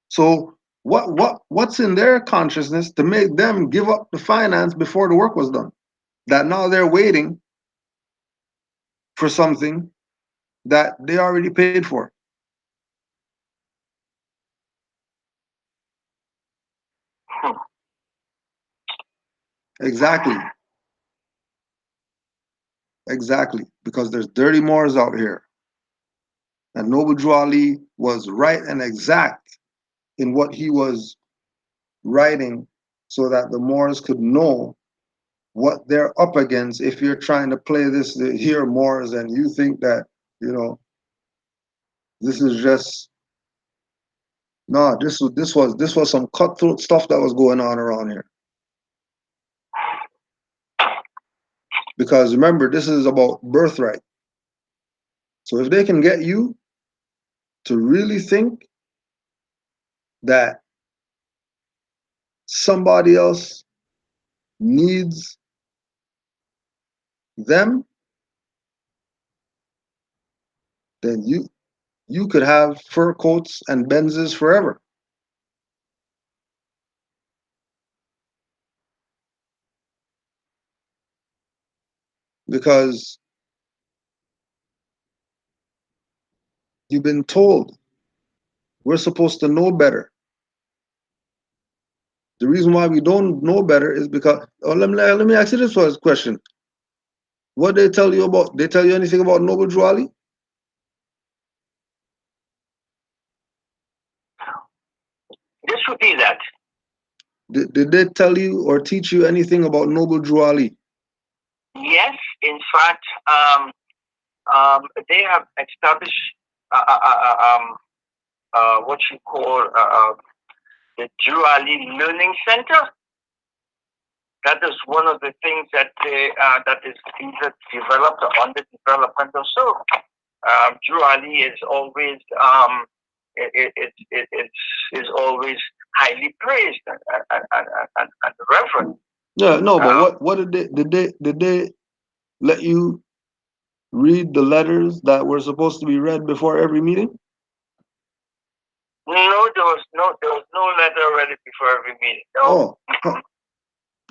So what's in their consciousness to make them give up the finance before the work was done? That now they're waiting for something that they already paid for. Exactly. Exactly. Because there's dirty Moors out here. And Noble Drew Ali was right and exact in what he was writing so that the Moors could know what they're up against. If you're trying to play this here Moors and you think that, this is just no, this was some cutthroat stuff that was going on around here. Because remember, this is about birthright. So if they can get you to really think that somebody else needs them, then you could have fur coats and Benzes forever. Because you've been told we're supposed to know better. The reason why we don't know better is because let me ask you this first question. What they tell you about? They tell you anything about Noble Drew Ali? This would be that. Did they tell you or teach you anything about Noble Drew Ali? Yes, in fact, they have established what you call the Drew Ali Learning Center. That is one of the things that that is either developed or under development or so. Drew Ali is always is always highly praised and reverend. Yeah, no, but what did they let you read the letters that were supposed to be read before every meeting? No, there was no letter read before every meeting. No. Oh,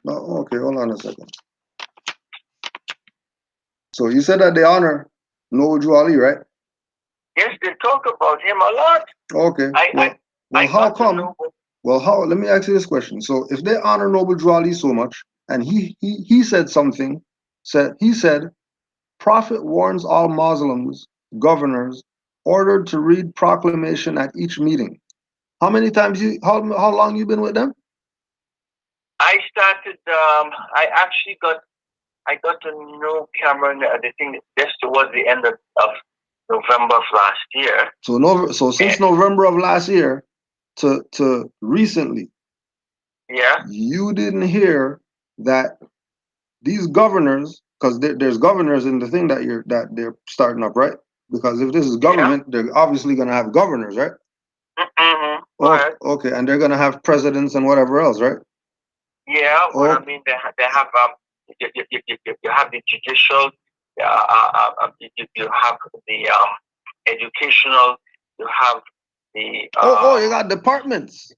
no, okay, hold on a second. So you said that they honor Noble Drew Ali, right? Yes, they talk about him a lot. Okay. How come? Let me ask you this question. So if they honor Noble Drew Ali so much, and he said something, he said, Prophet warns all Muslims, governors, ordered to read proclamation at each meeting. How many times how long you been with them? I started. I actually got to know Cameron. I think just towards the end of November of last year. So since November of last year to recently. Yeah. You didn't hear that these governors, because there's governors in the thing that they're starting up, right? Because if this is government, they're obviously going to have governors, right? Mm-hmm. Oh, okay, and they're going to have presidents and whatever else, right? Yeah, I mean, they have you have the judicial, you have the educational, you have the you got departments.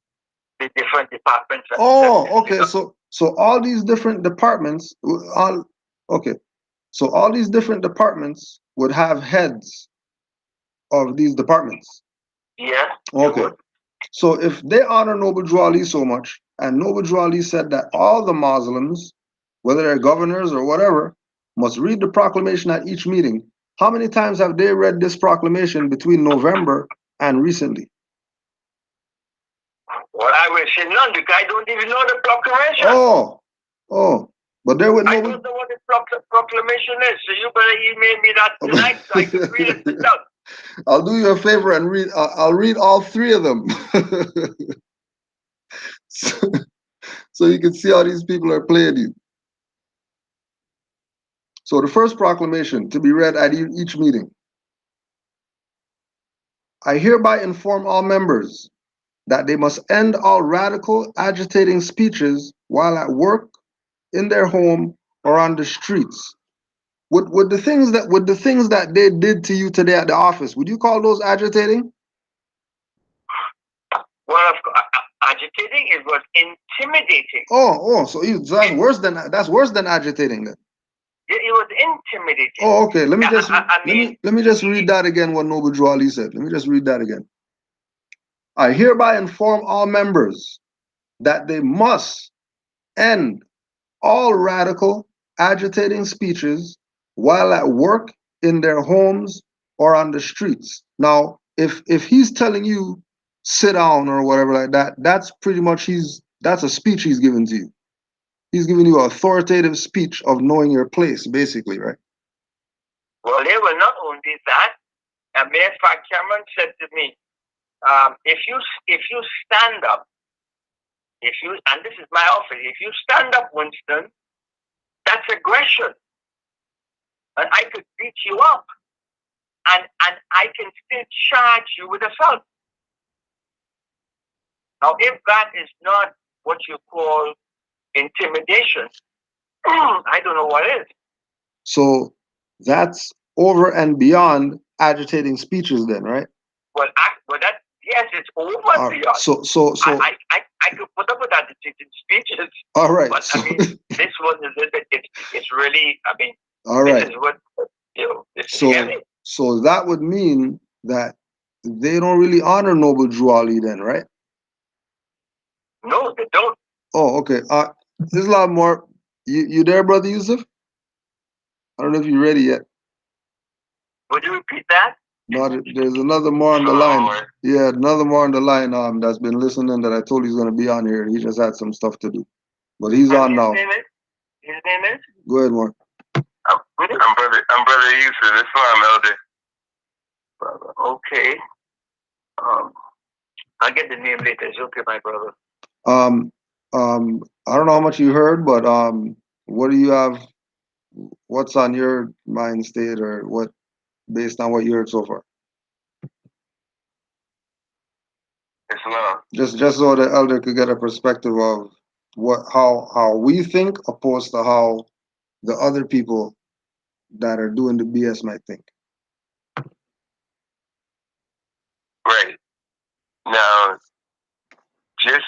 The different departments. Okay, so all these different departments, so all these different departments would have heads of these departments. Yeah. Okay. So if they honor Noble Drew Ali so much, and Noble Drew Ali said that all the Muslims, whether they're governors or whatever, must read the proclamation at each meeting, how many times have they read this proclamation between November and recently? Well, I will say none because I don't even know the proclamation. Oh, but they're with Noble. I don't know what the proclamation is, so you better email me that tonight so I can read it down. I'll do you a favor and read. I'll read all three of them, so you can see how these people are playing you. So the first proclamation to be read at each meeting. I hereby inform all members that they must end all radical, agitating speeches while at work, in their home, or on the streets. Would the things that they did to you today at the office, would you call those agitating? Well, of course, agitating, it was intimidating. So that's worse than agitating then. It was intimidating. Oh, okay. Let me just read that again. What Noble Drew Ali said. Let me just read that again. I hereby inform all members that they must end all radical, agitating speeches while at work, in their homes, or on the streets. Now, if he's telling you sit down or whatever like that, that's pretty much that's a speech he's giving to you. He's giving you an authoritative speech of knowing your place, basically, right? Well, they were not only that. A matter of fact, Cameron said to me, if you stand up, and this is my office, if you stand up, Winston, that's aggression. And I could beat you up. And I can still charge you with assault. Now, if that is not what you call intimidation, I don't know what is. So that's over and beyond agitating speeches then, right? Well, yes, it's over and beyond. So I could put up with agitating speeches. All right. But I mean, this one it's really, I mean, all right. This is what, it's scary. So that would mean that they don't really honor Noble Drew Ali then, right? No, they don't. Oh, okay. There's a lot more. You there, Brother Yusuf? I don't know if you're ready yet. Would you repeat that? No, there's another more on the line. Yeah, another more on the line that's been listening that I told he's going to be on here. He just had some stuff to do. But he's on now. His name is? Go ahead, Mark. I'm Brother Yusuf. Islam, Elder. Brother, okay. I'll get the name later. It's okay, my brother. I don't know how much you heard, but what do you have? What's on your mind state, or what, based on what you heard so far? Islam. Just so the elder could get a perspective of how we think, opposed to how the other people that are doing the BS might think. Right. Now, just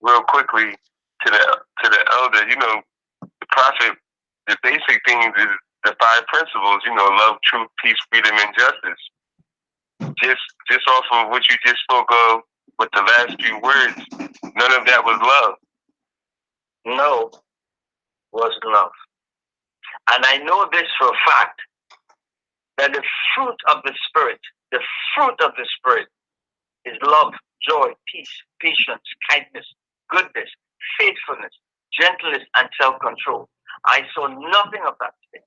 real quickly to the elder, the prophet, the basic things is the 5 principles, love, truth, peace, freedom, and justice. Just off of what you just spoke of with the last few words, none of that was love. No, was love. And I know this for a fact, that the fruit of the Spirit is love, joy, peace, patience, kindness, goodness, faithfulness, gentleness, and self-control. I saw nothing of that today.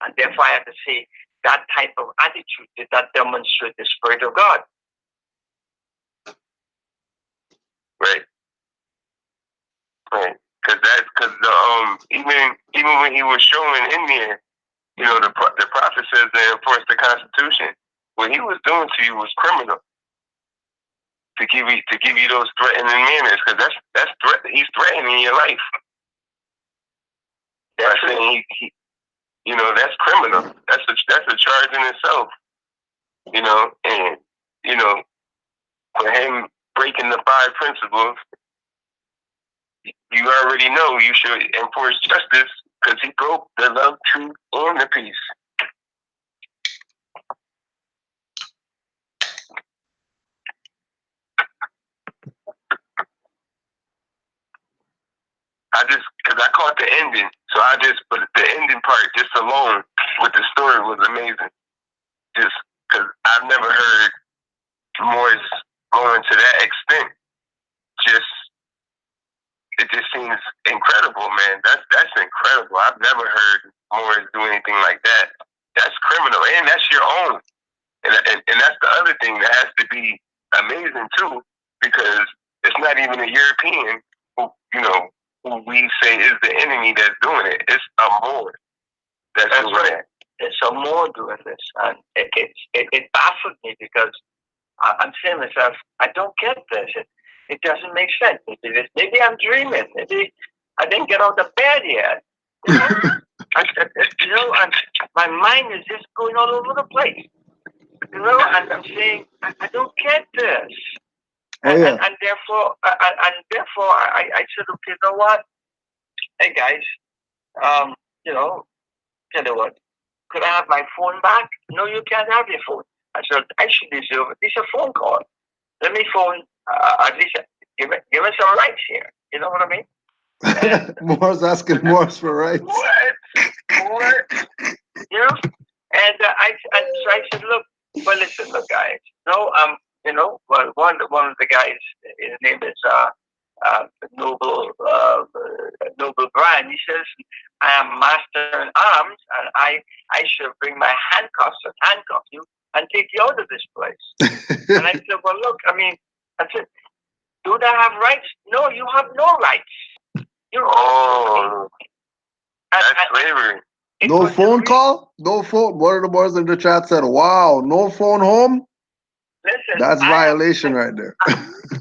And therefore I have to say that type of attitude did not demonstrate the Spirit of God. Right. Right. Because even when he was showing in there, the prophet says they enforce the Constitution. What he was doing to you was criminal. To give you those threatening manners, because that's he's threatening your life. That's that's criminal. That's a charge in itself. And for him breaking the 5 principles, you already know you should enforce justice, because he broke the love, truth, and the peace. Because I caught the ending, but the ending part just alone with the story was amazing. Just because I've never heard Morris going to that extent. It just seems incredible, man. That's incredible. I've never heard Morris do anything like that. That's criminal, and that's your own. And that's the other thing that has to be amazing too, because it's not even a European who we say is the enemy that's doing it. It's a Moor that's doing it. It's a Moor doing this, and it baffled me, because I'm saying to myself, I don't get this. It doesn't make sense. Maybe I'm dreaming. Maybe I didn't get out of bed yet. You know, and my mind is just going all over the place. You know, and I'm saying, I don't get this. Oh, yeah. And therefore, I said, okay, you know what? Hey guys, you know, tell you what, could I have my phone back? No, you can't have your phone. I said, I should deserve at least a phone call. Let me phone, at least give us some rights here. You know what I mean? Moore's asking Morris for rights. More, you know? And so I said, look, well, listen, look, guys. No, you know, well, one of the guys, his name is Noble Brian. He says, I am master in arms, and I should bring my handcuffs and handcuff you and take you out of this place. And I said, well, look, I mean, I said, do they have rights? No, you have no rights. That's slavery. No phone call? No phone. One of the boys in the chat said, wow, no phone home? Listen, that's violation right there.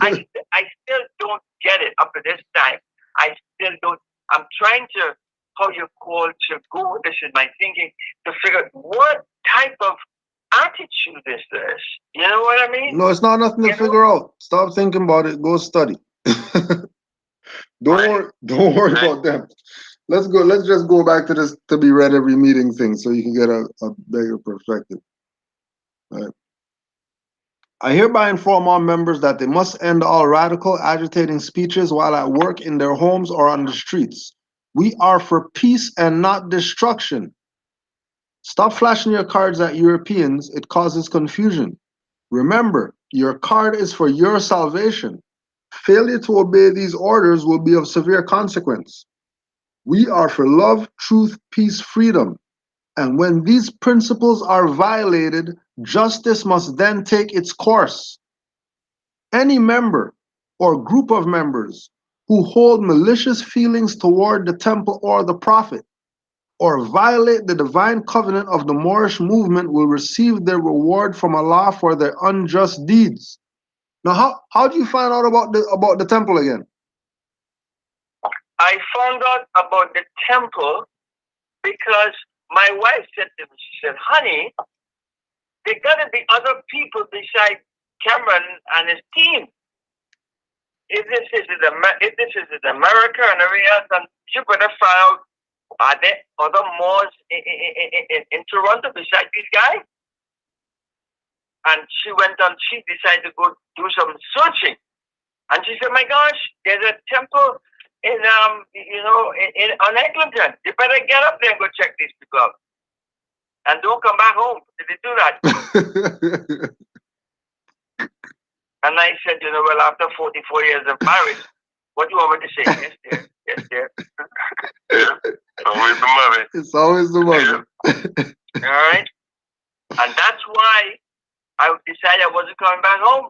I still don't get it up to this time. I still don't. I'm trying to, how you call to go. This is my thinking to figure out what type of attitude is this. You know what I mean? No, it's not nothing to figure out. Stop thinking about it. Go study. Don't worry about them. Let's go. Let's just go back to this to be read every meeting thing so you can get a bigger perspective. All right. I hereby inform all members that they must end all radical, agitating speeches while at work, in their homes, or on the streets. We are for peace and not destruction. Stop flashing your cards at Europeans. It causes confusion. Remember, your card is for your salvation. Failure to obey these orders will be of severe consequence. We are for love, truth, peace, freedom. And when these principles are violated, justice must then take its course. Any member or group of members who hold malicious feelings toward the temple or the prophet, or violate the divine covenant of the Moorish movement, will receive their reward from Allah for their unjust deeds. Now, how do you find out about the temple again? I found out about the temple because my wife said to me, she said, honey, there gotta be other people beside Cameron and his team. If this is in America and everything else, then you better find out, are there other Moors in Toronto beside these guys? And she went on, she decided to go do some searching. And she said, my gosh, there's a temple on Eglinton. You better get up there and go check these people out. And don't come back home if you do that. And I said, well, after 44 years of marriage, what do you want me to say? Yes, dear. Yes, dear. Always the mother. It's always the mother. All right? And that's why I decided I wasn't coming back home.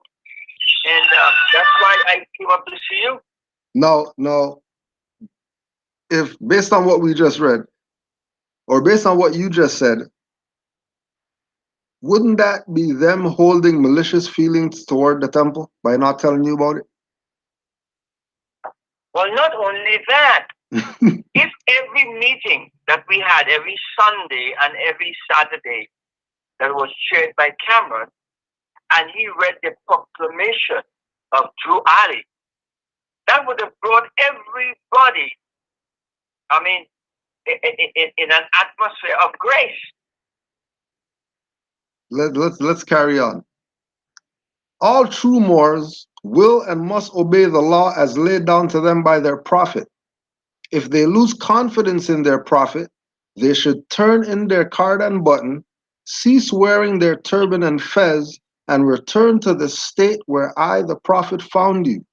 And that's why I came up to see you. No. If based on what we just read, or based on what you just said, wouldn't that be them holding malicious feelings toward the temple by not telling you about it? Well, not only that. If every meeting that we had every Sunday and every Saturday that was chaired by Cameron, and he read the proclamation of Drew Ali, that would have brought everybody, I mean, in an atmosphere of grace. Let's carry on. All true Moors will and must obey the law as laid down to them by their prophet. If they lose confidence in their prophet, they should turn in their card and button, cease wearing their turban and fez, and return to the state where I, the prophet, found you.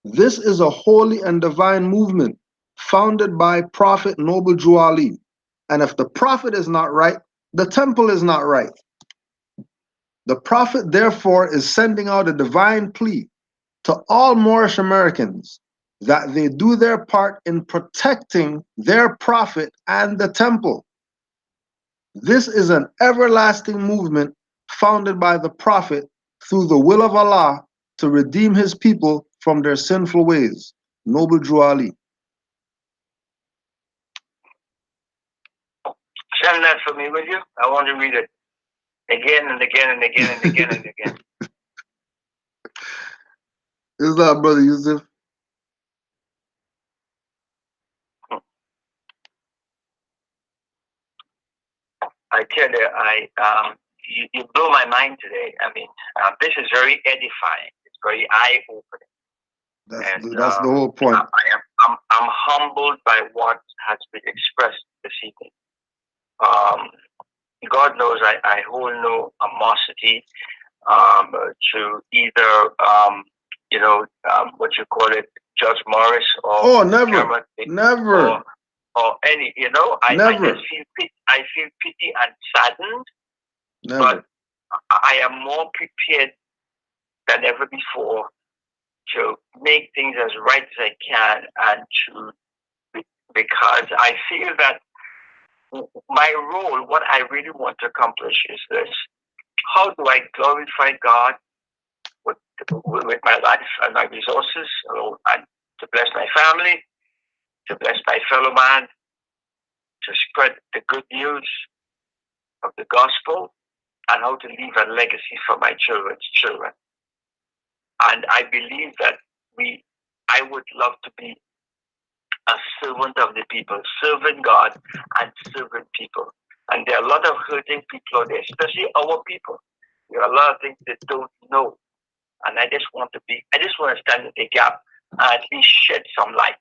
This is a holy and divine movement founded by Prophet Noble Drew Ali. And if the prophet is not right, the temple is not right. The prophet, therefore, is sending out a divine plea to all Moorish Americans that they do their part in protecting their prophet and the temple. This is an everlasting movement founded by the prophet through the will of Allah to redeem his people from their sinful ways. Noble Drew Ali. Send that for me, will you? I want to read it again and again and again and again and again. Is that Brother Yusuf? I tell you, you blow my mind today. I mean, this is very edifying. It's very eye-opening. That's the whole point. I'm humbled by what has been expressed this evening. God knows I hold no animosity to either what you call it, Judge Morris or never, never. Or any, I just feel pity and saddened. Never. But I am more prepared than ever before to make things as right as I can, and because I feel that my role, what I really want to accomplish is this: how do I glorify God with my life and my resources, and to bless my family, to bless my fellow man, to spread the good news of the gospel, and how to leave a legacy for my children's children. And I believe that I would love to be a servant of the people, serving God and serving people. And there are a lot of hurting people out there, especially our people. There are a lot of things they don't know. And I just want to stand in the gap and at least shed some light.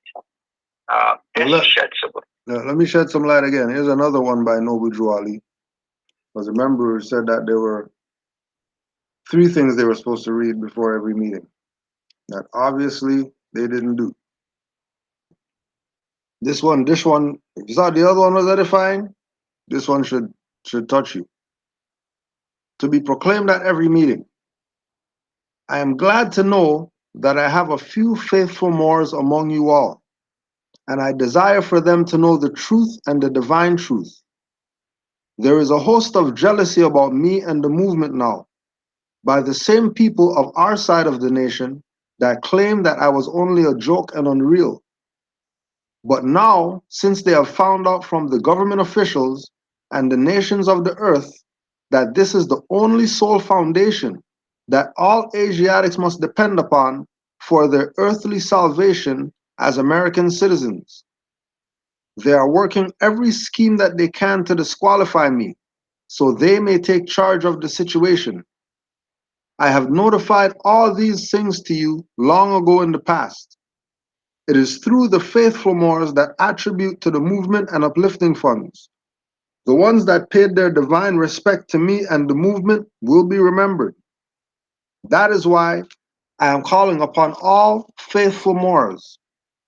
Let me shed some light again. Here's another one by Noble Drew Ali. Because remember, we said that there were 3 things they were supposed to read before every meeting. That obviously they didn't do. This one, if you thought the other one was edifying, this one should touch you. To be proclaimed at every meeting. I am glad to know that I have a few faithful Moors among you all, and I desire for them to know the truth and the divine truth. There is a host of jealousy about me and the movement now, by the same people of our side of the nation that claim that I was only a joke and unreal. But now, since they have found out from the government officials and the nations of the earth that this is the only sole foundation that all Asiatics must depend upon for their earthly salvation as American citizens, they are working every scheme that they can to disqualify me, so they may take charge of the situation. I have notified all these things to you long ago in the past. It is through the faithful Moors that attribute to the movement and uplifting funds. The ones that paid their divine respect to me and the movement will be remembered. That is why I am calling upon all faithful Moors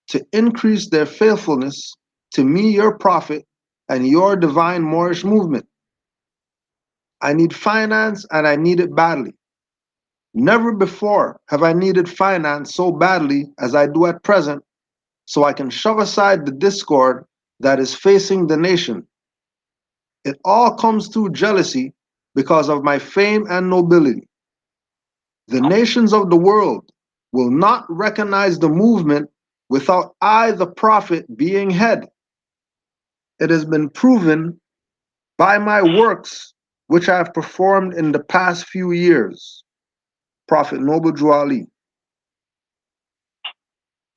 to increase their faithfulness to me, your prophet, and your divine Moorish movement. I need finance, and I need it badly. Never before have I needed finance so badly as I do at present, so I can shove aside the discord that is facing the nation. It all comes through jealousy because of my fame and nobility. The nations of the world will not recognize the movement without I, the prophet, being head. It has been proven by my works which I have performed in the past few years. Prophet Noble Drew Ali.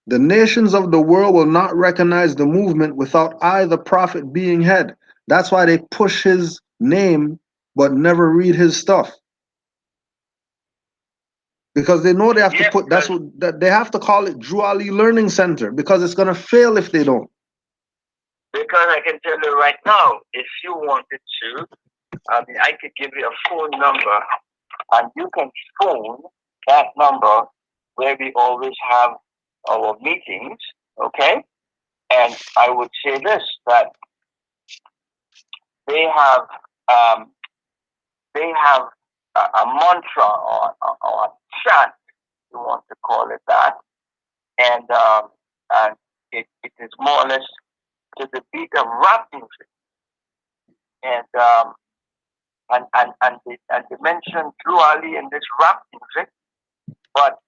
The nations of the world will not recognize the movement without I, the prophet, being head. That's why they push his name but never read his stuff. Because they know they have to put, they have to call it Drew Ali Learning Center, because it's going to fail if they don't. Because I can tell you right now, if you wanted to, I could give you a phone number, and you can phone that number where we always have our meetings, okay? And I would say this, that they have a mantra or a chant, you want to call it that, and it is more or less to the beat of rap music. And and they mention Drew Ali in this rap music, but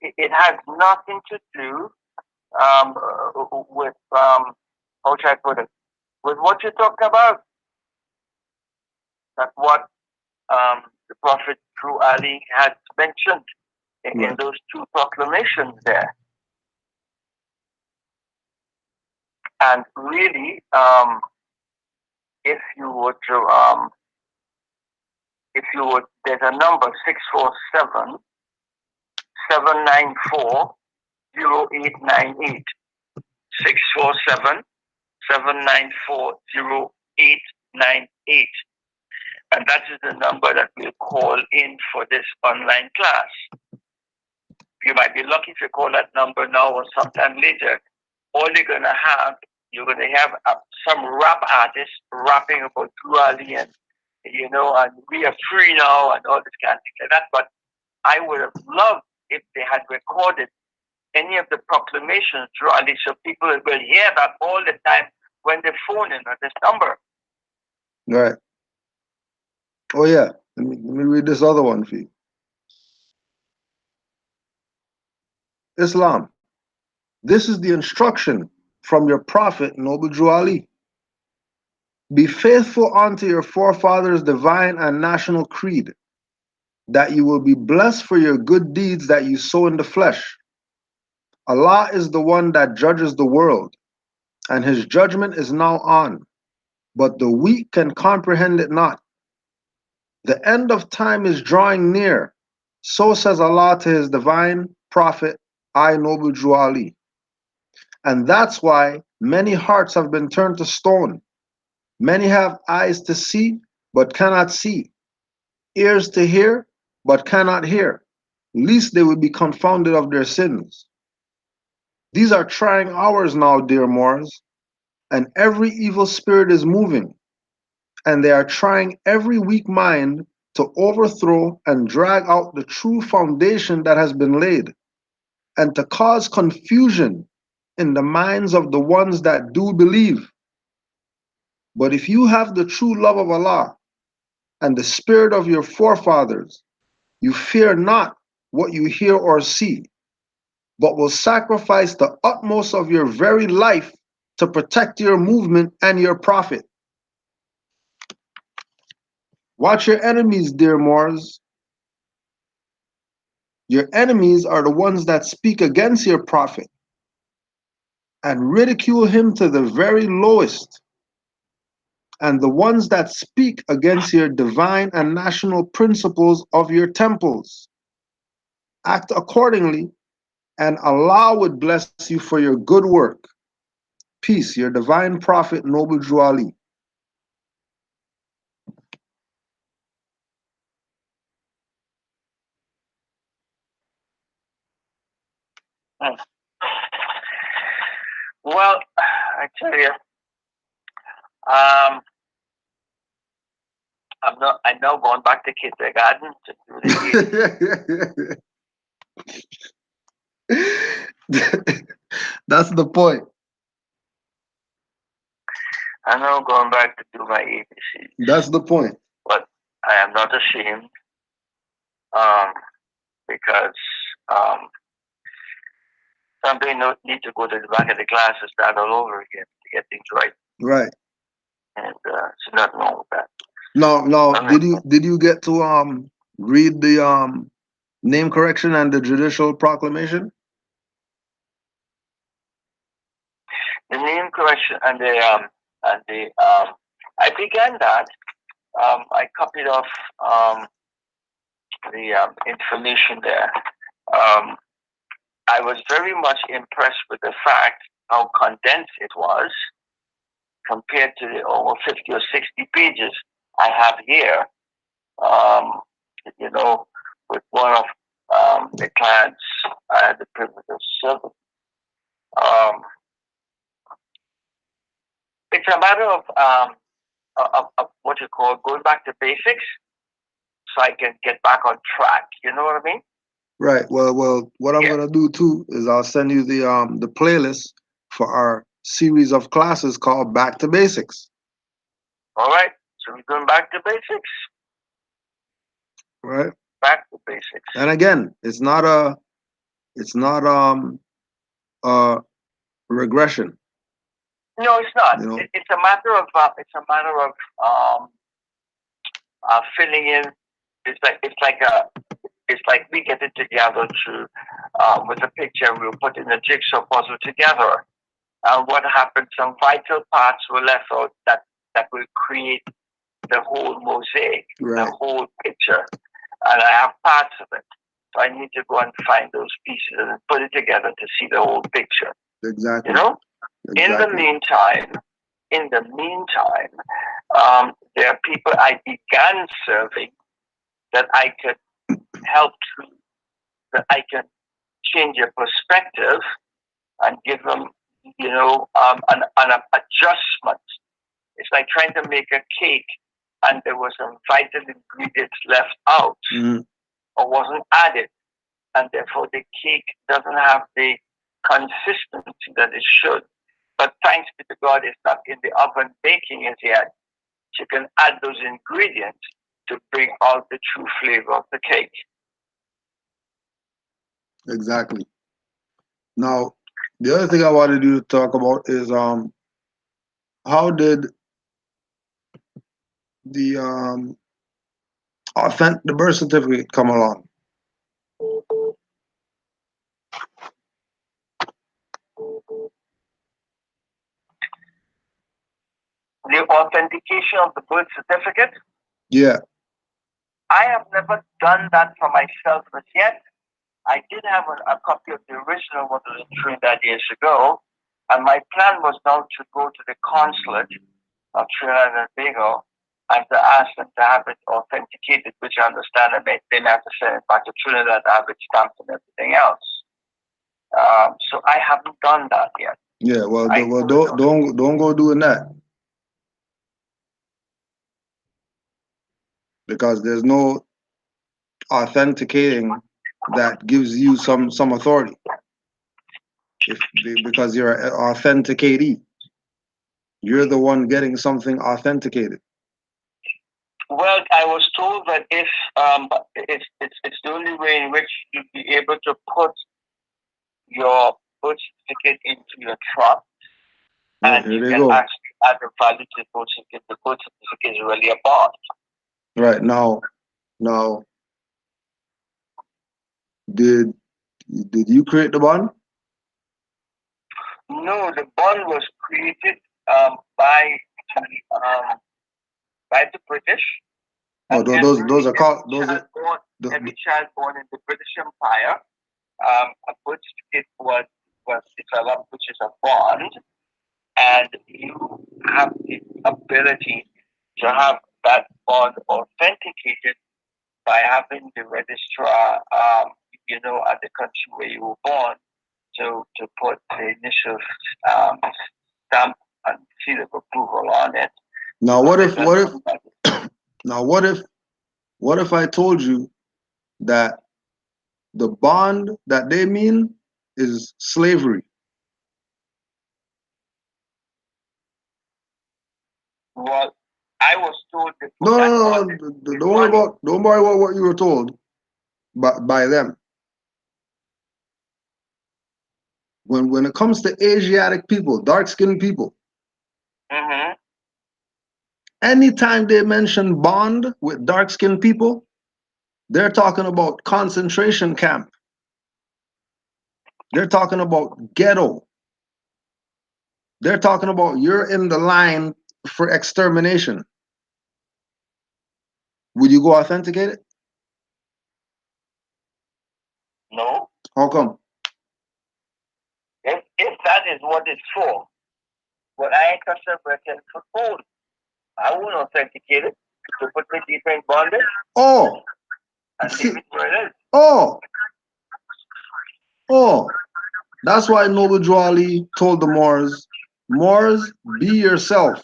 it has nothing to do with how should I put it? With what you're talking about. That's what the Prophet Drew Ali had mentioned in those two proclamations there. And really, if you would, there's a number 647 794 0898. 647 794 0898. And that is the number that we'll call in for this online class. You might be lucky if you call that number now or sometime later. All you're going to have some rap artists rapping about Drew Ali and we are free now and all this kind of thing like that. But I would have loved if they had recorded any of the proclamations Drew Ali so people will hear that all the time when they phone in at this number. Right. Oh yeah. Let me read this other one for you. Islam. This is the instruction from your prophet, Noble Drew Ali. Be faithful unto your forefathers' divine and national creed, that you will be blessed for your good deeds that you sow in the flesh. Allah is the one that judges the world, and his judgment is now on, but the weak can comprehend it not. The end of time is drawing near, so says Allah to his divine prophet, I, Noble Drew Ali. And that's why many hearts have been turned to stone. Many have eyes to see, but cannot see, ears to hear, but cannot hear, lest they would be confounded of their sins. These are trying hours now, dear Moors, and every evil spirit is moving, and they are trying every weak mind to overthrow and drag out the true foundation that has been laid, and to cause confusion in the minds of the ones that do believe. But if you have the true love of Allah and the spirit of your forefathers, you fear not what you hear or see, but will sacrifice the utmost of your very life to protect your movement and your prophet. Watch your enemies, dear Moors. Your enemies are the ones that speak against your prophet and ridicule him to the very lowest, and the ones that speak against your divine and national principles of your temples. Act accordingly, and Allah would bless you for your good work. Peace, your divine prophet, Noble Drew Ali. Well, I tell you, I'm now going back to kindergarten to do the That's the point. I'm now going back to do my ABC. That's the point. But I am not ashamed, because somebody need to go to the back of the class and start all over again to get things right. Right. And there's nothing wrong with that. No. Did you get to read the name correction and the judicial proclamation? The name correction and the I began that. I copied off the information there. I was very much impressed with the fact how condensed it was compared to the over 50 or 60 pages I have here. With one of the clients I had the privilege of serving. It's a matter of what you call going back to basics, so I can get back on track. You know what I mean? Right. Well. What I'm gonna do too is I'll send you the playlist for our series of classes called Back to Basics. All right. So we're going back to basics. Right. Back to basics. And again, it's not regression. No, it's not. You know? It's a matter of filling in. It's like we get it together to with a picture. We'll put in a jigsaw puzzle together. And what happened? Some vital parts were left out that will create the whole mosaic, right. The whole picture. And I have parts of it. So I need to go and find those pieces and put it together to see the whole picture. Exactly. You know? Exactly. In the meantime, there are people I began serving that I could help to, that I can change their perspective and give them, an adjustment. It's like trying to make a cake and there was some vital ingredients left out or wasn't added, and therefore the cake doesn't have the consistency that it should. But thanks be to God, it's not in the oven baking as yet. You can add those ingredients to bring out the true flavor of the cake. Exactly. Now, the other thing I wanted you to talk about is how did the the birth certificate come along? The authentication of the birth certificate? Yeah. I have never done that for myself as yet. I did have a copy of the original one in Trinidad years ago, and my plan was now to go to the consulate of Trinidad and Tobago and to ask them to have it authenticated, which I understand that they may have to send it back to Trinidad to have it stamped and everything else. So I haven't done that yet. Yeah, well, don't go doing that, because there's no authenticating that gives you some authority. Because you're an authenticatee, you're the one getting something authenticated. Well, I was told that if it's the only way in which you'd be able to put your birth certificate into your trust, and you can actually add a value to the birth certificate. The birth certificate is really a bond. Right. Now, did you create the bond? No, the bond was created by the British. Oh, those are called every child born in the British Empire. A birth certificate was developed, which is a bond, and you have the ability to have that bond authenticated by having the registrar, at the country where you were born, to put the initial stamp and seal of approval on it. Now, what if I told you that the bond that they mean is slavery? Well, I was told that. No. Don't worry about what you were told, by them. When it comes to Asiatic people, dark-skinned people, anytime they mention bond with dark-skinned people, they're talking about concentration camp. They're talking about ghetto. They're talking about you're in the line for extermination. Would you go authenticate it? No. How come? If that is what it's for, what I ain't conservative for food, I won't authenticate it to put me deeper in bondage. Oh. And leave it where it is. Oh. That's why Noble Drawley told the Moors, be yourself.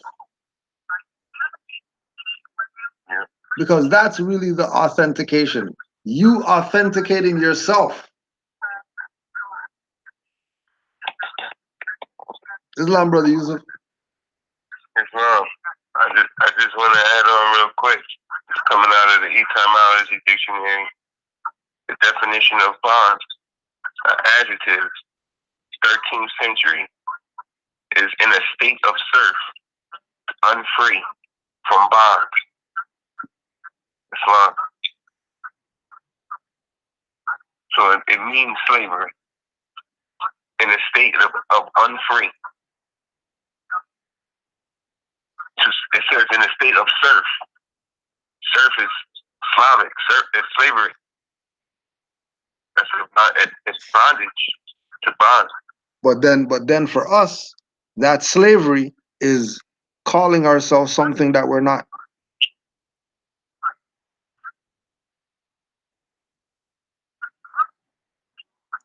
Because that's really the authentication. You authenticating yourself. Islam, Brother Yusuf. Islam. I just want to add on real quick. Coming out of the etymology dictionary, the definition of bond, adjective, 13th century, is in a state of serf, unfree from bond. Islam. So it means slavery. In a state of unfree. It says in a state of serf. Serf is Slavic. Serf is slavery. It's bondage to bond. But then for us, that slavery is calling ourselves something that we're not.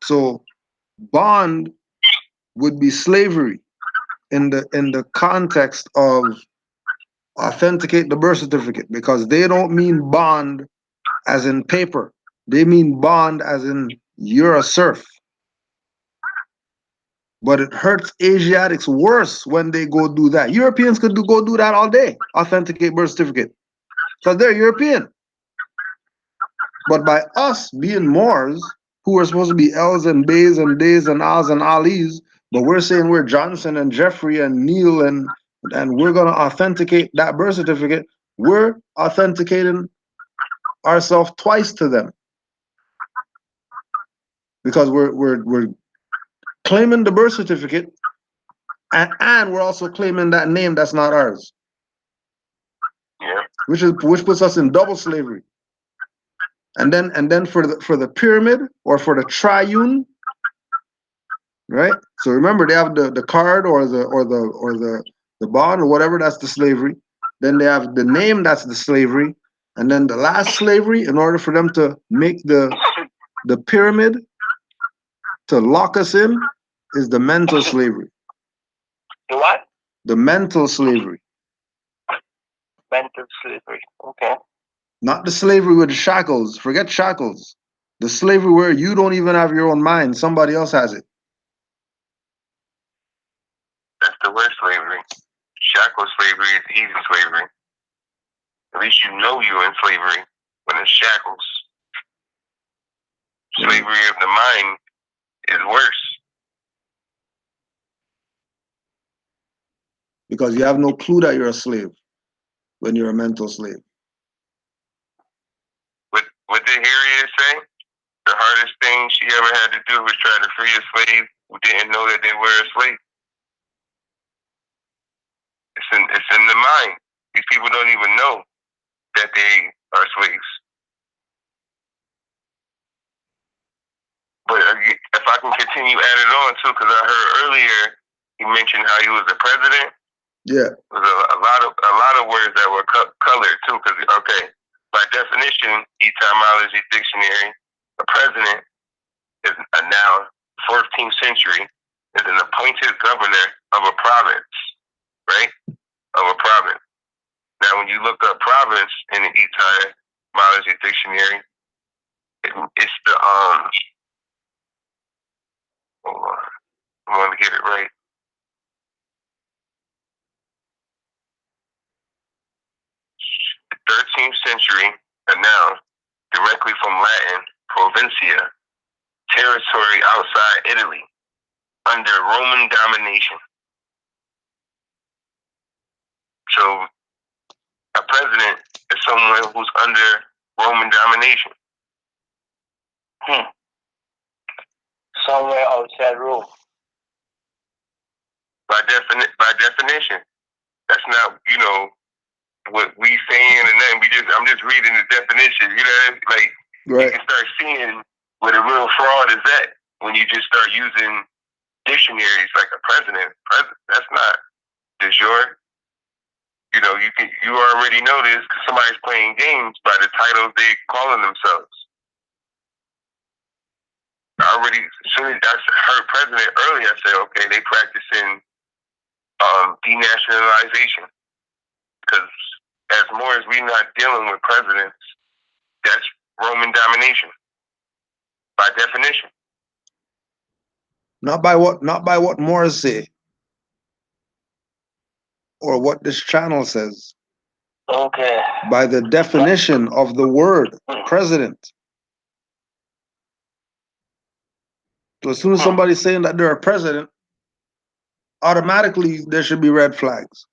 So bond would be slavery in the context of authenticate the birth certificate, because they don't mean bond as in paper. They mean bond as in you're a serf. But it hurts Asiatics worse when they go do that. Europeans could go do that all day, authenticate birth certificate, because they're European. But by us being Moors, who are supposed to be L's and Bays and Days and Al's and Ali's, but we're saying we're Johnson and Jeffrey and Neil and we're going to authenticate that birth certificate, we're authenticating ourselves twice to them. Because we're claiming the birth certificate and we're also claiming that name that's not ours. Yeah. Which puts us in double slavery. And then for the pyramid or for the triune, right? So remember, they have the card or the bond or whatever, that's the slavery. Then they have the name, that's the slavery. And then the last slavery, in order for them to make the pyramid to lock us in, is the mental slavery. The what? The mental slavery. Mental slavery. Okay. Not the slavery with the shackles. Forget shackles. The slavery where you don't even have your own mind. Somebody else has it. That's the worst slavery. Shackle slavery is easy slavery. At least you know you're in slavery when it's shackles. Slavery of the mind is worse. Because you have no clue that you're a slave when you're a mental slave. What did Harriet say? The hardest thing she ever had to do was try to free a slave who didn't know that they were a slave. It's in the mind. These people don't even know that they are slaves. But if I can continue adding on too, because I heard earlier he mentioned how he was the president. Yeah. There's a lot of words that were colored too. Because by definition, etymology dictionary, a president is a noun. 14th century is an appointed governor of a province, right? Of a province. Now, when you look up province in the etymology dictionary, it's the hold on, I want to get it right. The 13th century, a noun, directly from Latin, provincia, territory outside Italy, under Roman domination. So, a president is someone who's under Roman domination. Somewhere outside Rome. By definition, that's not what we saying, and then I'm just reading the definition. Like right. You can start seeing where the real fraud is at when you just start using dictionaries like a president. That's not de jure. You already know this because somebody's playing games by the titles they calling themselves. As soon as I heard president earlier, I said, okay, they practicing denationalization. Because as more as we're not dealing with presidents, that's Roman domination. By definition. Not by what Moors say. Or what this channel says. Okay. By the definition of the word president. So as soon as somebody's saying that they're a president, automatically there should be red flags.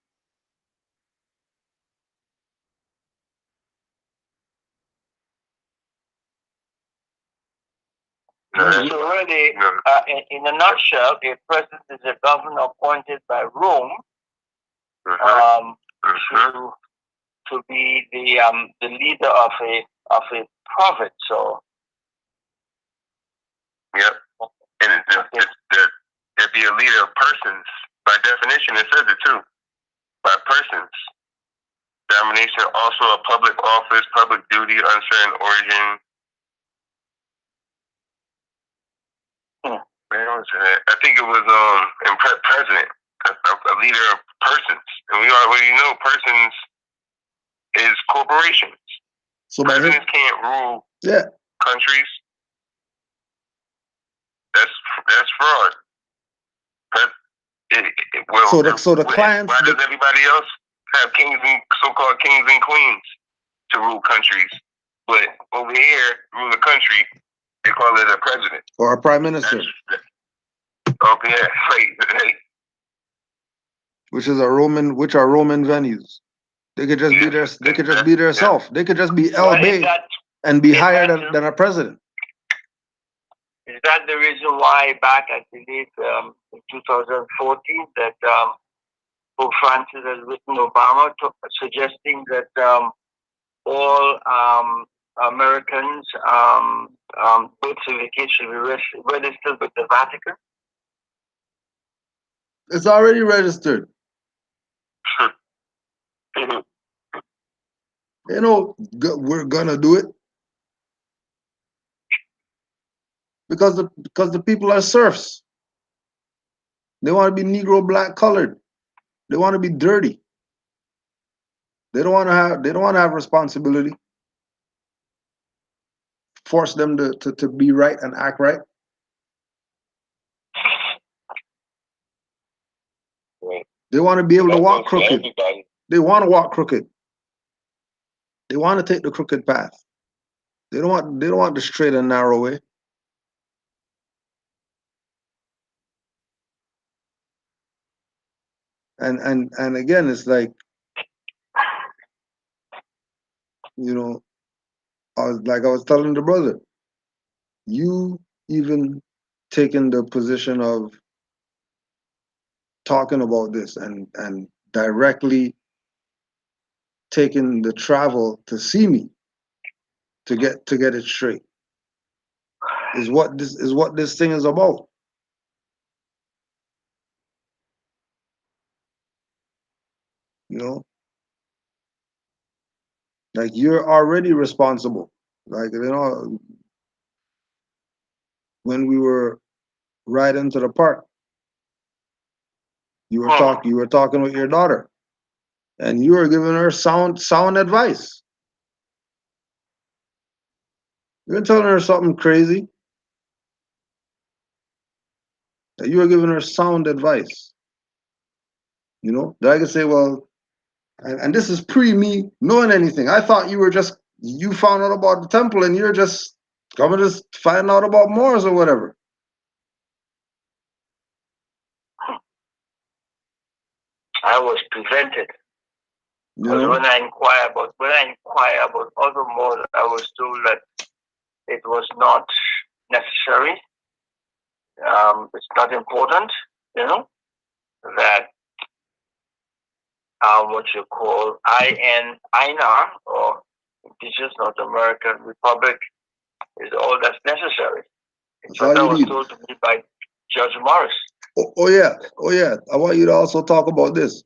So really, in a nutshell, a president is a governor appointed by Rome to be the leader of a province. So yep, and there'd be a leader of persons. By definition, it says it too. By persons. Domination, also a public office, public duty, uncertain origin. Where was it? I think it was president, a leader of persons, and we already know persons is corporations. So presidents can't rule countries. That's fraud. So the clients. Why does everybody else have kings and so-called kings and queens to rule countries, but over here rule the country? They call it a president or a prime minister. Okay, right. Which are Roman venues. They could just be their. They could just be their self. They could just be Elder Bey and be higher than a president. Is that the reason why back, I believe, in 2014, that Pope Francis has written Obama suggesting that all Americans' birth certificates should be registered with the Vatican? It's already registered. You know, we're gonna do it because the people are serfs. They want to be Negro, black, colored. They want to be dirty. They don't want to have responsibility. Force them to be right and act right. They want to be able to walk crooked. They want to walk crooked. They want to take the crooked path. They don't want the straight and narrow way. And again, it's like, you know, I was telling the brother, you even taking the position of talking about this and directly taking the travel to see me to get it straight is what this thing is about. You know, like you're already responsible. Like, you know, when we were riding to the park, you were talking with your daughter, and you were giving her sound advice. You're telling her something crazy. You were giving her sound advice. You know, that I could say, well, and this is pre me knowing anything. I thought you found out about the temple and you're just coming to find out about Moors or whatever. I was prevented. Because when I inquire about other Moors, I was told that it was not necessary. It's not important, you know, that what you call INR, or Indigenous North American Republic, is all that's necessary. So that was told to me by Judge Morris. Oh yeah. I want you to also talk about this.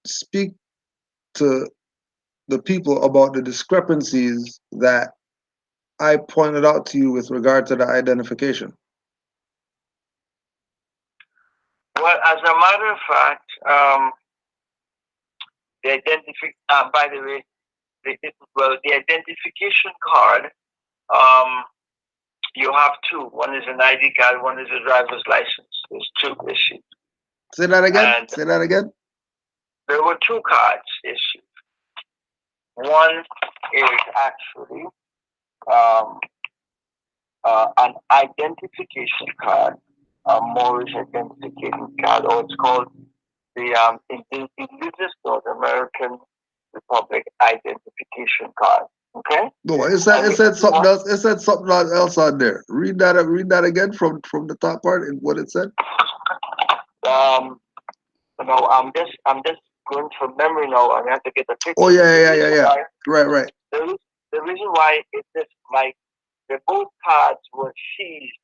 Speak to the people about the discrepancies that I pointed out to you with regard to the identification. Well, as a matter of fact, the identification card, you have two. One is an ID card, one is a driver's license. There's two issued. Say that again. Say that again. There were two cards issued. One is actually an identification card, a Moorish identification card, or it's called the Indigenous North American Republic identification card. Okay. No, it said something else. It said something else on there. Read that again from the top part and what it said. I'm just going from memory now. I have to get the picture. Oh yeah. Right. The reason why it's just like the both cards were seized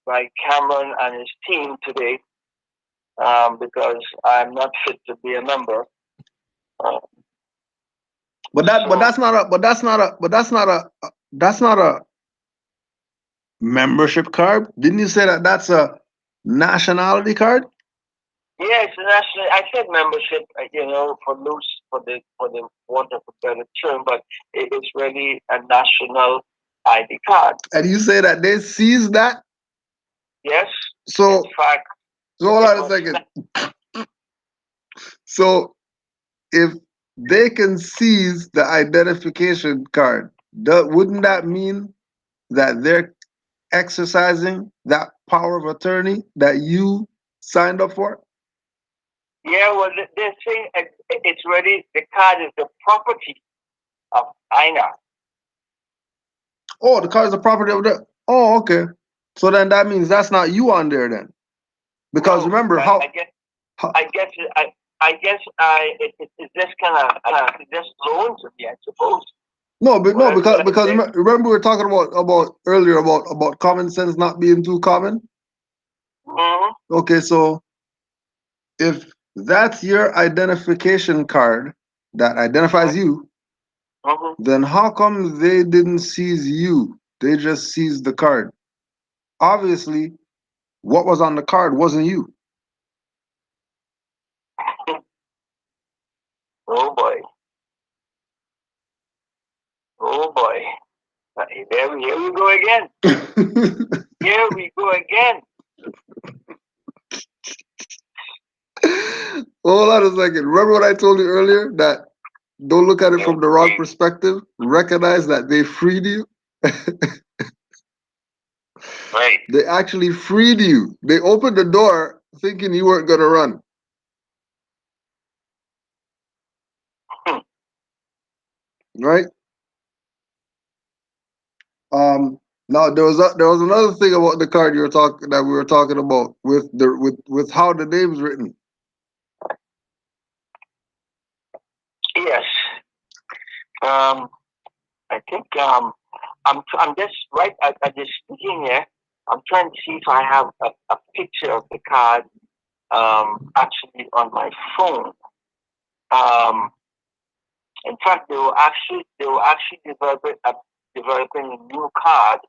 by Cameron and his team today, because I'm not fit to be a member. That's not a membership card. Didn't you say that that's a nationality card? Yeah, it's a national. I said membership, for the want of a better term, but it's really a national ID card. And you say that they seized that? Yes. So, in fact, hold on a second. So, if they can seize the identification card, wouldn't that mean that they're exercising that power of attorney that you signed up for? Yeah, well, they're saying it's ready. The card is the property of Ina. Oh, the card is the property of the. Oh, okay. So then that means that's not you on there then, because remember how. I guess it's just kind of just loan to me, I suppose. No, because remember we were talking about earlier about common sense not being too common. Mm-hmm. Okay, so if that's your identification card that identifies you, then how come they didn't seize you? They just seized the card. Obviously, what was on the card wasn't you. Oh boy. Oh boy. Here we go again. Here we go again. Hold on a second. Remember what I told you earlier? That don't look at it from the wrong perspective. Recognize that they freed you. Right. They actually freed you. They opened the door thinking you weren't going to run. Right? Now there was another thing about the card we were talking about with how the name's written. Yes. I think I'm just right at this speaking here. I'm trying to see if I have a picture of the card actually on my phone. In fact, they were actually developing a new card.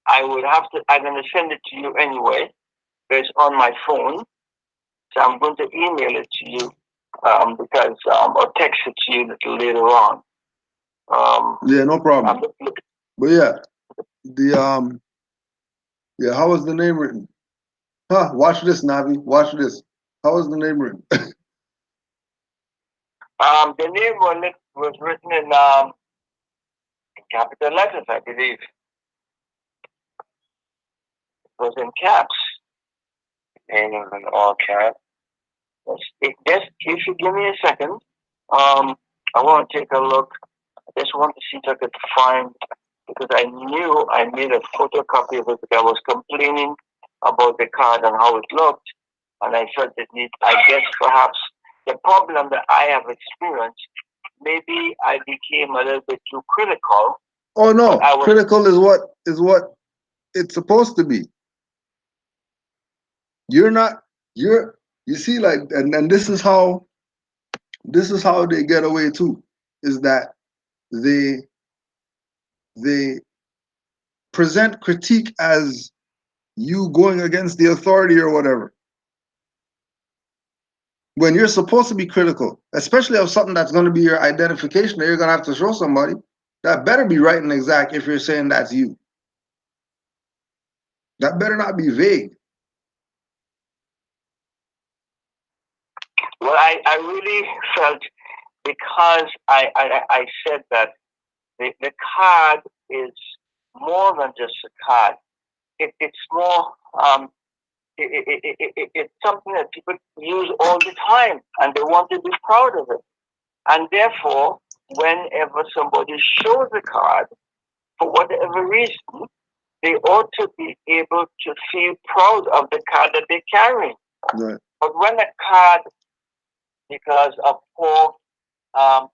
I'm gonna send it to you anyway. It's on my phone, so I'm going to email it to you because or text it to you a little later on. Yeah, no problem. But yeah, how was the name written? Huh? Watch this, Navi. Watch this. How was the name written? The name was written in capital letters, I believe. It was in caps. And it was in all caps. Just if you give me a second, I want to take a look. I just want to see if I could find, because I knew I made a photocopy of it because I was complaining about the card and how it looked, and I felt I guess perhaps the problem that I have experienced, maybe I became a little bit too critical. Oh no, critical is what it's supposed to be. You see, like, and this is how they get away too, is that they present critique as you going against the authority or whatever. When you're supposed to be critical, especially of something that's going to be your identification that you're going to have to show somebody, that better be right and exact if you're saying that's you. That better not be vague. Well, I really felt because I said that the card is more than just a card. It's more, it's something that people use all the time, and they want to be proud of it. And therefore, whenever somebody shows a card, for whatever reason, they ought to be able to feel proud of the card that they carry. Right. But when a card, because of poor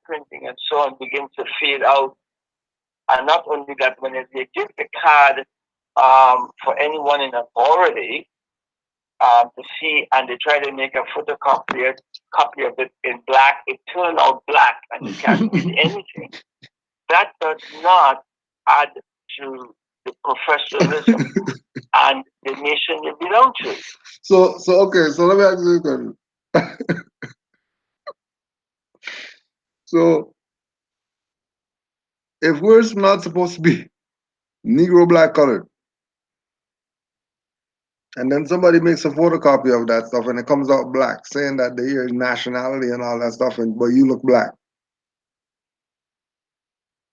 printing and so on, begins to fade out, and not only that, when they give the card for anyone in authority to see, and they try to make a photocopy copy of it in black, it turns out black, and you can't read anything. That does not add to the professionalism and the nation you belong to. So okay, so let me ask you a question. So if we're not supposed to be Negro, black, colored, and then somebody makes a photocopy of that stuff and it comes out black, saying that they hear nationality and all that stuff, but you look black,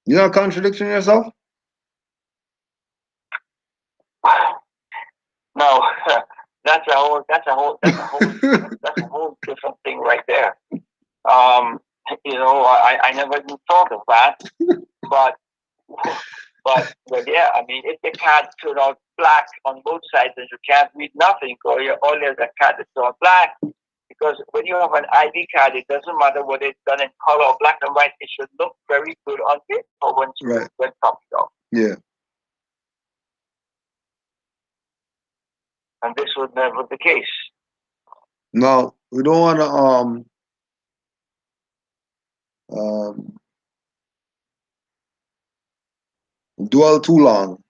you're not contradicting yourself? No, that's a whole different thing right there. I never even thought of that, but yeah, I mean, if the card turned out black on both sides, then you can't read nothing, or you only have a card that's all black. Because when you have an ID card, it doesn't matter whether it's done in color or black and white. It should look very good on paper when copied off. Yeah. And this was never the case. No, we don't want to dwell too long,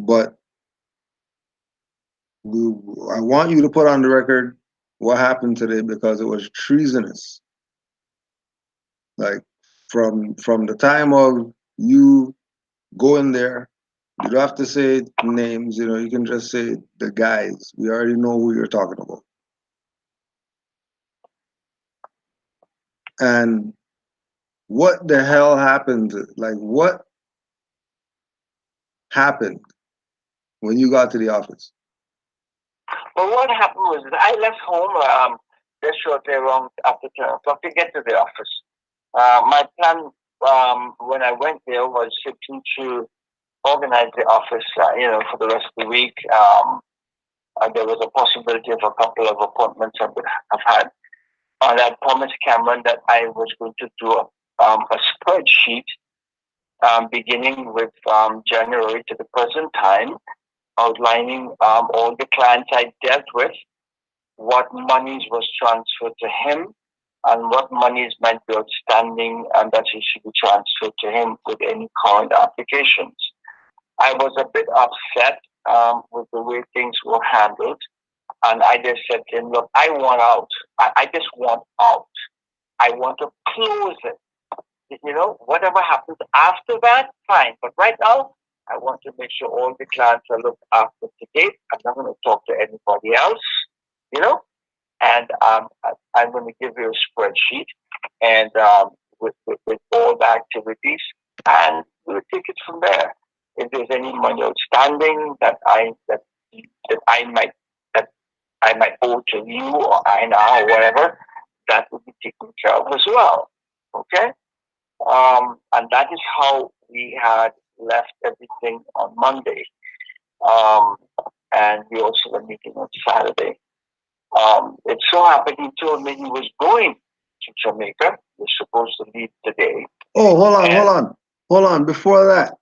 but I want you to put on the record what happened today, because it was treasonous. Like from the time of you going there, you don't have to say names, you can just say the guys. We already know who you're talking about. And what the hell happened? Like, what happened when you got to the office? Well, what happened was that I left home just shortly around after 10 o'clock to get to the office. My plan when I went there was simply to organize the office, for the rest of the week. There was a possibility of a couple of appointments I would have had. And I promised Cameron that I was going to do a spreadsheet beginning with January to the present time, outlining all the clients I dealt with, what monies was transferred to him, and what monies might be outstanding and that he should be transferred to him with any current applications. I was a bit upset with the way things were handled, and I just said to him, look, I want out. I just want out. I want to close it. Whatever happens after that, fine. But right now, I want to make sure all the clients are looked after to date. I'm not going to talk to anybody else, and I'm going to give you a spreadsheet and with all the activities, and we'll take it from there. If there's any money outstanding that I might owe to you or I now or whatever, that will be taken care of as well. Okay? And that is how we had left everything on Monday. And we also had a meeting on Saturday. It so happened he told me he was going to Jamaica. He was supposed to leave today. Oh, hold on. Before that,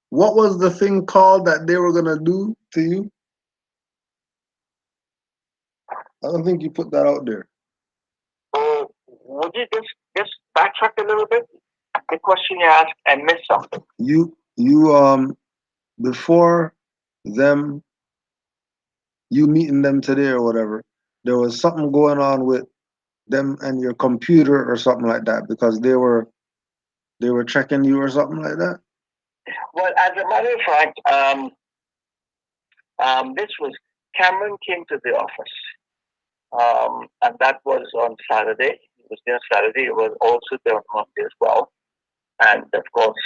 what was the thing called that they were gonna do to you? I don't think you put that out there. So would you just backtrack a little bit? The question you asked, I missed something. You before them, you meeting them today or whatever, there was something going on with them and your computer or something like that, because they were checking you or something like that. Well, as a matter of fact, this was Cameron came to the office, and that was on Saturday. He was there on Saturday. It was also there on Monday as well. And of course,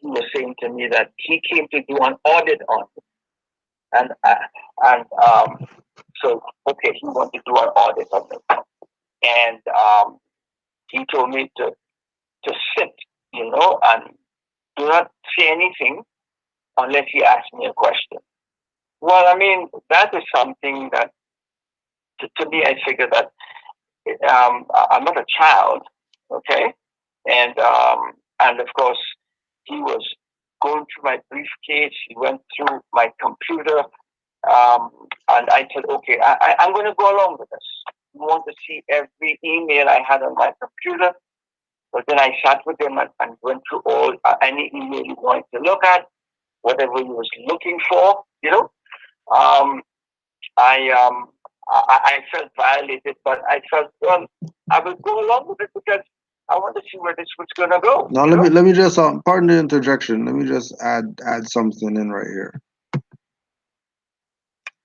he was saying to me that he came to do an audit on it. And so, okay, he wanted to do an audit on it. And he told me to sit, and do not say anything unless he asks me a question. Well, I mean, that is something that, to me, I figure that I'm not a child, okay? And of course, he was going through my briefcase. He went through my computer, and I said, okay, I'm going to go along with this. You want to see every email I had on my computer? But then I sat with him and went through all any email he wanted to look at, whatever he was looking for. I felt violated, but I felt, well, I will go along with it because I want to see where this was gonna go. Now let me just pardon the interjection. Let me just add something in right here.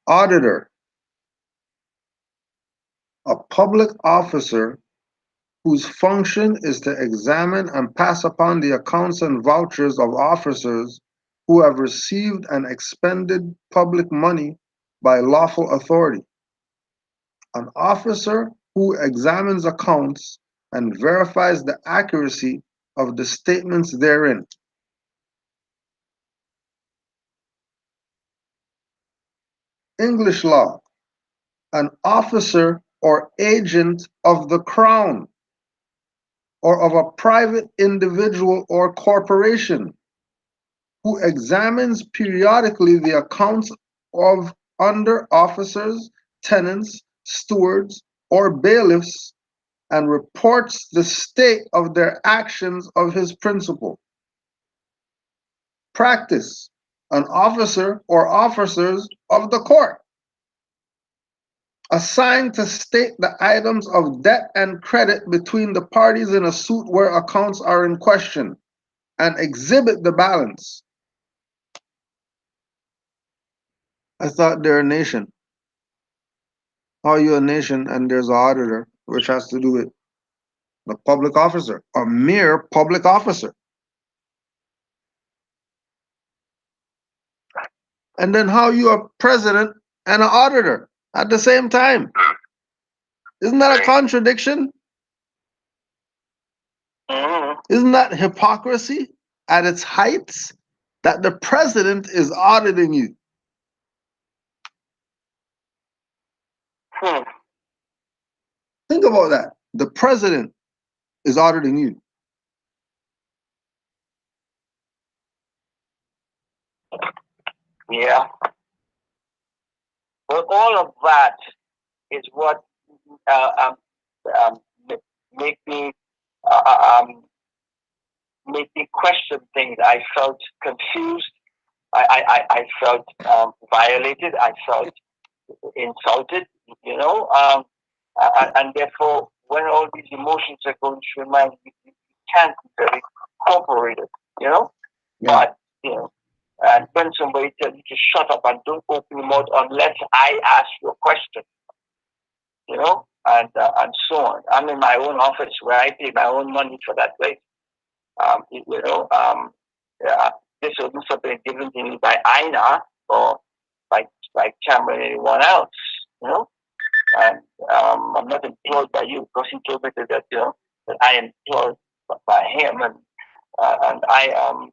Auditor, a public officer whose function is to examine and pass upon the accounts and vouchers of officers who have received and expended public money by lawful authority. An officer who examines accounts and verifies the accuracy of the statements therein. English law, an officer or agent of the Crown or of a private individual or corporation who examines periodically the accounts of under officers, tenants, stewards, or bailiffs and reports the state of their actions of his principal. Practice, an officer or officers of the court, assigned to state the items of debt and credit between the parties in a suit where accounts are in question and exhibit the balance. I thought they're a nation. How are you a nation and there's an auditor, which has to do with the public officer, a mere public officer? And then how you a president and an auditor at the same time? Isn't that a contradiction? Isn't that hypocrisy at its heights? That the president is auditing you. Think about that. The president is auditing you. Yeah. Well, all of that is what make me question things. I felt confused. I felt violated. I felt insulted. And therefore, when all these emotions are going through your mind, you can't be very cooperative. Yeah. But and when somebody tells you to shut up and don't open your mouth unless I ask you a question, and so on. I'm in my own office where I pay my own money for that place. This wasn't something given to me by Aina or by Cameron or anyone else, And I'm not employed by you because he told me that I am employed by him and I am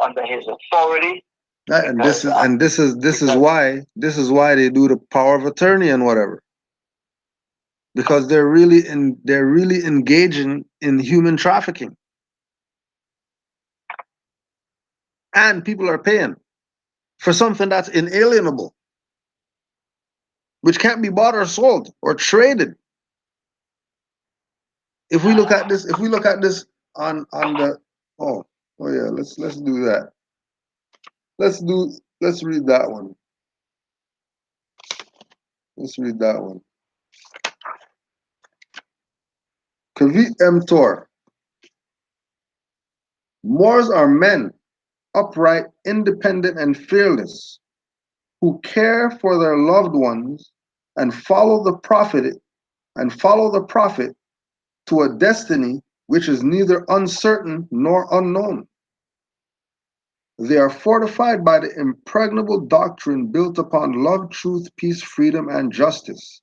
under his authority. And this is why they do the power of attorney and whatever. Because they're really engaging in human trafficking. And people are paying for something that's inalienable, which can't be bought or sold or traded. If we look at this on the let's do that. Let's read that one. Let's read that one. Kavit M. Tor. Moors are men, upright, independent, and fearless, who care for their loved ones and follow the Prophet and follow the prophet to a destiny which is neither uncertain nor unknown. They are fortified by the impregnable doctrine built upon love, truth, peace, freedom, and justice.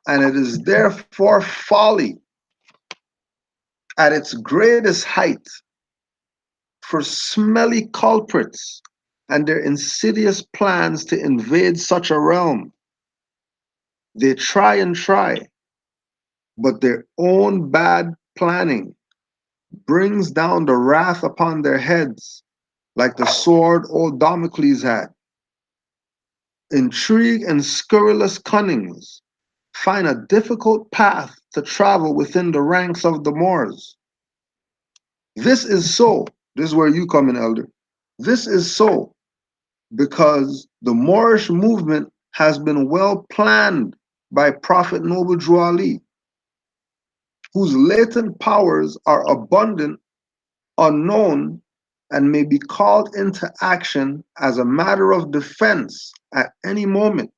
And it is therefore folly at its greatest height for smelly culprits and their insidious plans to invade such a realm. They try and try, but their own bad planning brings down the wrath upon their heads like the sword old Damocles had. Intrigue and scurrilous cunnings find a difficult path to travel within the ranks of the Moors. This is so. This is where you come in, Elder. This is so because the Moorish movement has been well planned by Prophet Noble Drew Ali, whose latent powers are abundant, unknown, and may be called into action as a matter of defense at any moment.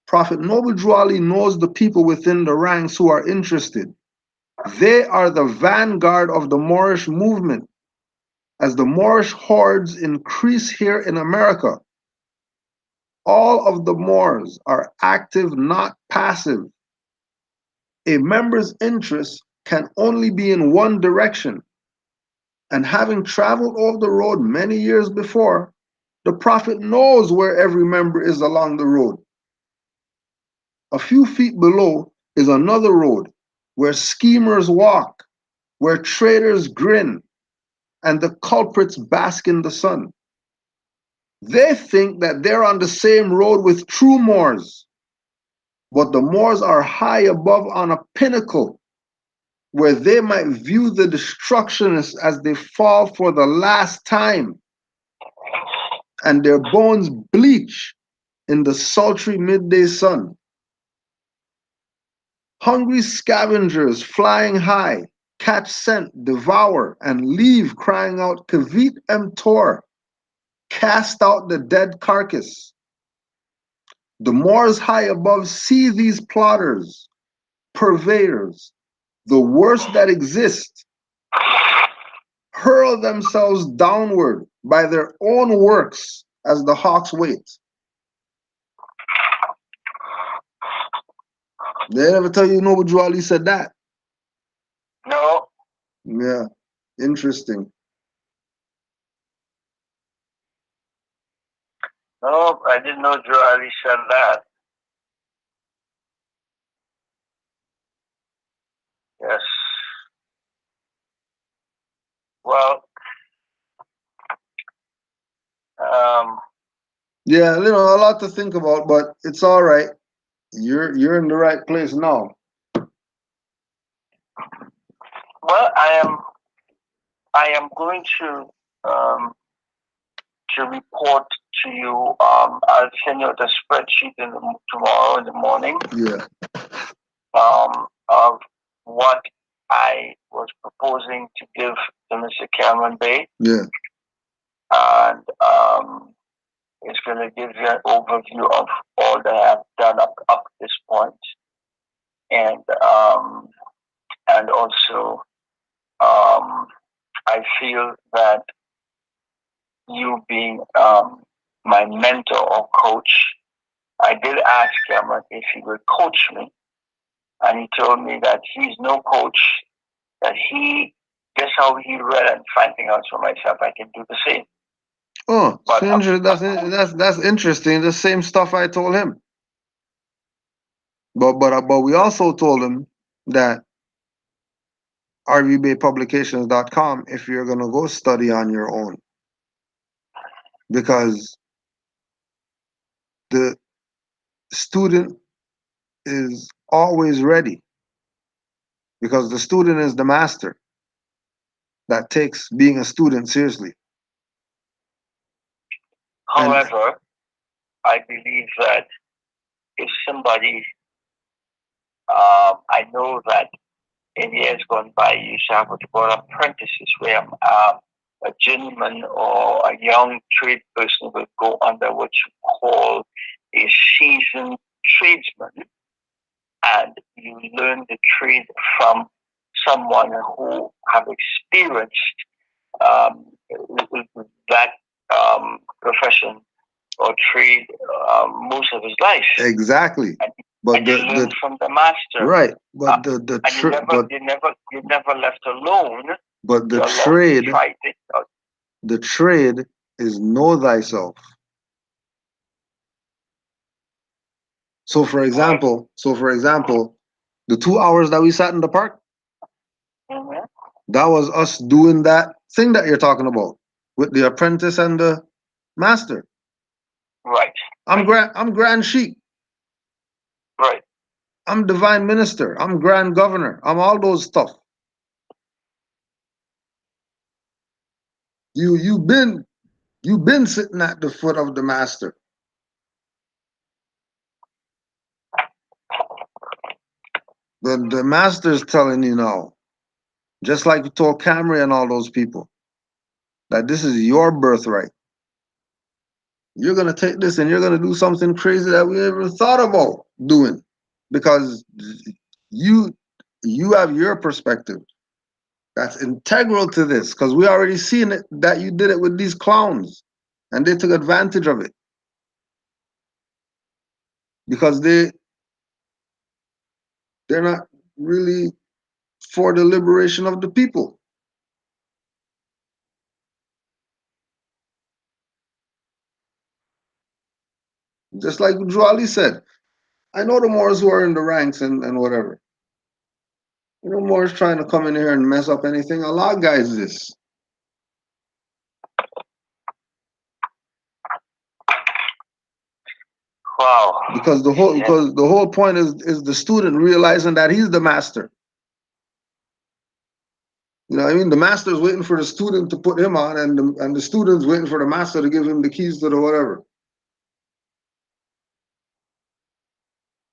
Prophet Noble Drew Ali knows the people within the ranks who are interested. They are the vanguard of the Moorish movement. As the Moorish hordes increase here in America, all of the Moors are active, not passive. A member's interest can only be in one direction. And having traveled over the road many years before, the Prophet knows where every member is along the road. A few feet below is another road where schemers walk, where traitors grin, and the culprits bask in the sun. They think that they're on the same road with true Moors, but the Moors are high above on a pinnacle where they might view the destructionists as they fall for the last time, and their bones bleach in the sultry midday sun. Hungry scavengers flying high catch scent, devour, and leave crying out, Kavit emptor, cast out the dead carcass. The Moors high above see these plotters, purveyors, the worst that exist, hurl themselves downward by their own works as the hawks wait. They never tell you Noble Drew Ali said that. No. Yeah, interesting. No, I didn't know Drew Ali said that. Yes. Well, yeah, you know, a lot to think about, but it's all right. You're in the right place now. Well, I am going to report to you. I'll send you the spreadsheet tomorrow in the morning. Yeah. Of what I was proposing to give to Mr. Cameron Bey. Yeah. And it's going to give you an overview of all that I've done up to this point. And also, I feel that you being my mentor or coach, I did ask Cameron if he would coach me. And he told me that he's no coach, that just how he read and finding out for myself, I can do the same. Oh, that's interesting. The same stuff I told him. But we also told him that rvbaypublications.com if you're gonna go study on your own, because the student is always ready, because the student is the master that takes being a student seriously. However, I believe that if somebody, I know that in years gone by, you used to have what you call apprentices, where a gentleman or a young trade person would go under what you call a seasoned tradesman. and you learn the trade from someone who have experienced that profession or trade most of his life. Exactly. But you learn from the master. Right. But you never left alone. But the trade is know thyself. So for example, the 2 hours that we sat in the park, that was us doing that thing that you're talking about with the apprentice and the master. Right. I'm Grand Sheik. Right. I'm Divine Minister. I'm Grand Governor. I'm all those stuff. You've been sitting at the foot of the master. The master's telling you now, just like you told Camry and all those people, that this is your birthright. You're gonna take this and you're gonna do something crazy that we never thought about doing, because you have your perspective that's integral to this. Because we already seen it that you did it with these clowns, and they took advantage of it because they're not really for the liberation of the people. Just like Joali said, I know the Moors who are in the ranks and whatever. You know, Moors trying to come in here and mess up anything. A lot of guys this. Wow. Because the whole point is the student realizing that he's the master. You know what I mean? The master's waiting for the student to put him on, and the student's waiting for the master to give him the keys to the whatever.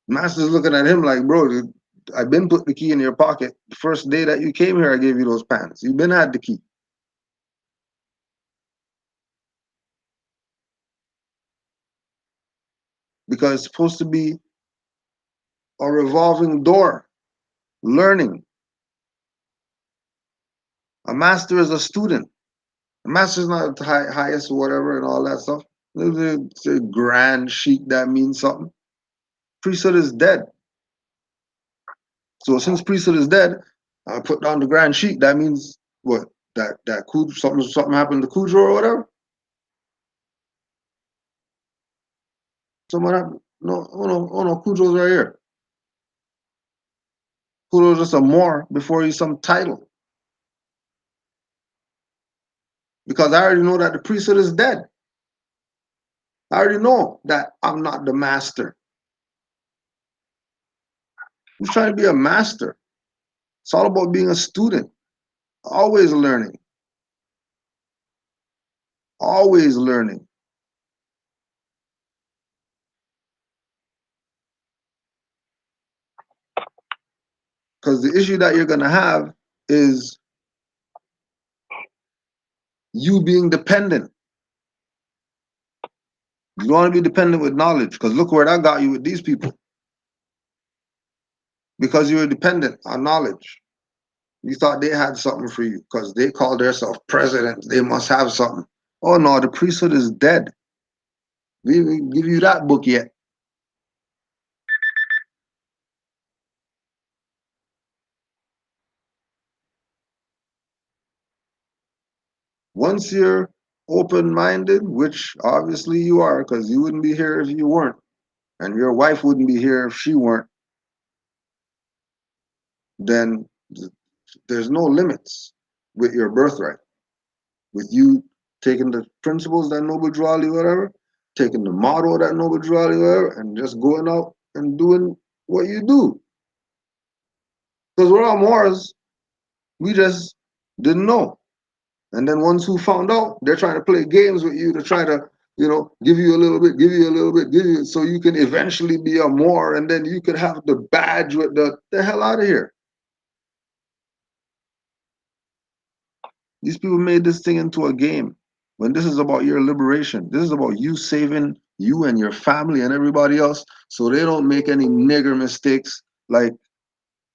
Master's looking at him like, bro, I've been put the key in your pocket. The first day that you came here, I gave you those pants. You've been had the key. Because it's supposed to be a revolving door, learning. A master is a student. A master is not the highest or whatever and all that stuff. It's a grand sheik that means something. Priesthood is dead. So since priesthood is dead, I put down the grand sheik. That means what? That something happened to Kudro or whatever. Someone happened. No, Kudro's right here. Kudro's just a Moor before he's some title. Because I already know that the priesthood is dead. I already know that I'm not the master. Who's trying to be a master? It's all about being a student. Always learning. Always learning. Because the issue that you're going to have is you being dependent. You don't want to be dependent with knowledge, because look where that got you with these people. Because you were dependent on knowledge. You thought they had something for you because they called themselves president. They must have something. Oh no, the priesthood is dead. We didn't give you that book yet. Once you're open-minded, which obviously you are, because you wouldn't be here if you weren't, and your wife wouldn't be here if she weren't, then there's no limits with your birthright. With you taking the principles that Noble Drawley, whatever, taking the motto that Noble Drawley, whatever, and just going out and doing what you do. Because we're all Moors, we just didn't know. And then once who found out, they're trying to play games with you to try to, give you a little bit, give you a little bit, give you, so you can eventually be a Moor, and then you could have the badge with the hell out of here. These people made this thing into a game when this is about your liberation. This is about you saving you and your family and everybody else so they don't make any nigger mistakes like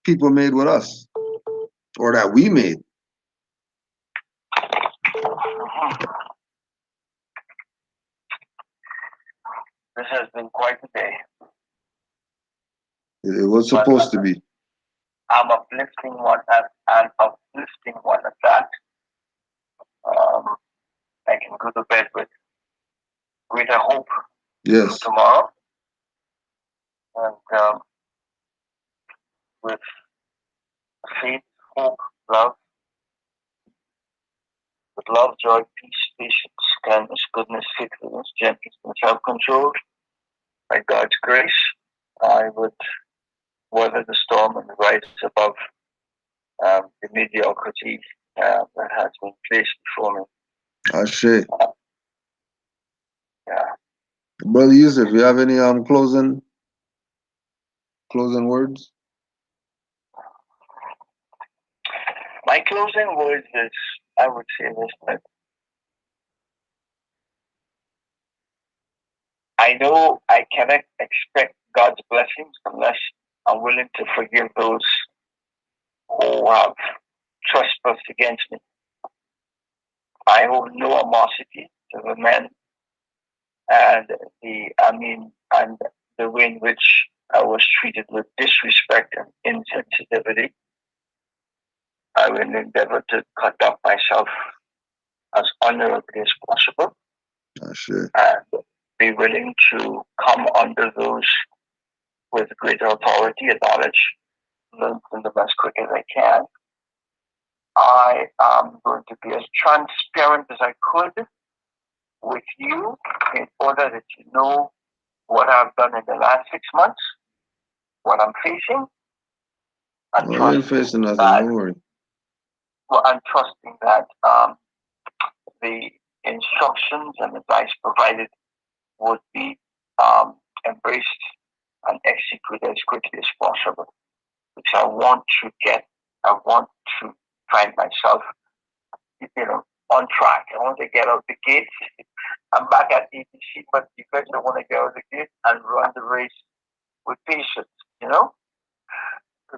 people made with us, or that we made. This has been quite a day. It was supposed to be. I'm uplifting one and uplifting one at that. I can go to bed with greater hope Yes. tomorrow, and with faith, hope, love, with love, joy, peace, patience, kindness, goodness, faithfulness, gentleness, and self-control. By God's grace, I would weather the storm and rise above the mediocrity that has been placed before me. Ashe. Yeah. Brother Yusuf, you have any closing words? My closing words is, I would say this, that I know I cannot expect God's blessings unless I'm willing to forgive those who have trespassed against me. I hold no animosity to the men and the way in which I was treated with disrespect and insensitivity. I will endeavor to conduct myself as honorably as possible. And be willing to come under those with greater authority and knowledge, learn from them as quick as I can. I am going to be as transparent as I could with you in order that you know what I've done in the last 6 months, what I'm facing. I ain't facing nothing, don't worry. Well, I'm trusting that the instructions and advice provided would be embraced and executed as quickly as possible. Because I want to find myself, on track. I want to get out the gate. I'm back at ETC, but because I want to get out the gate and run the race with patience,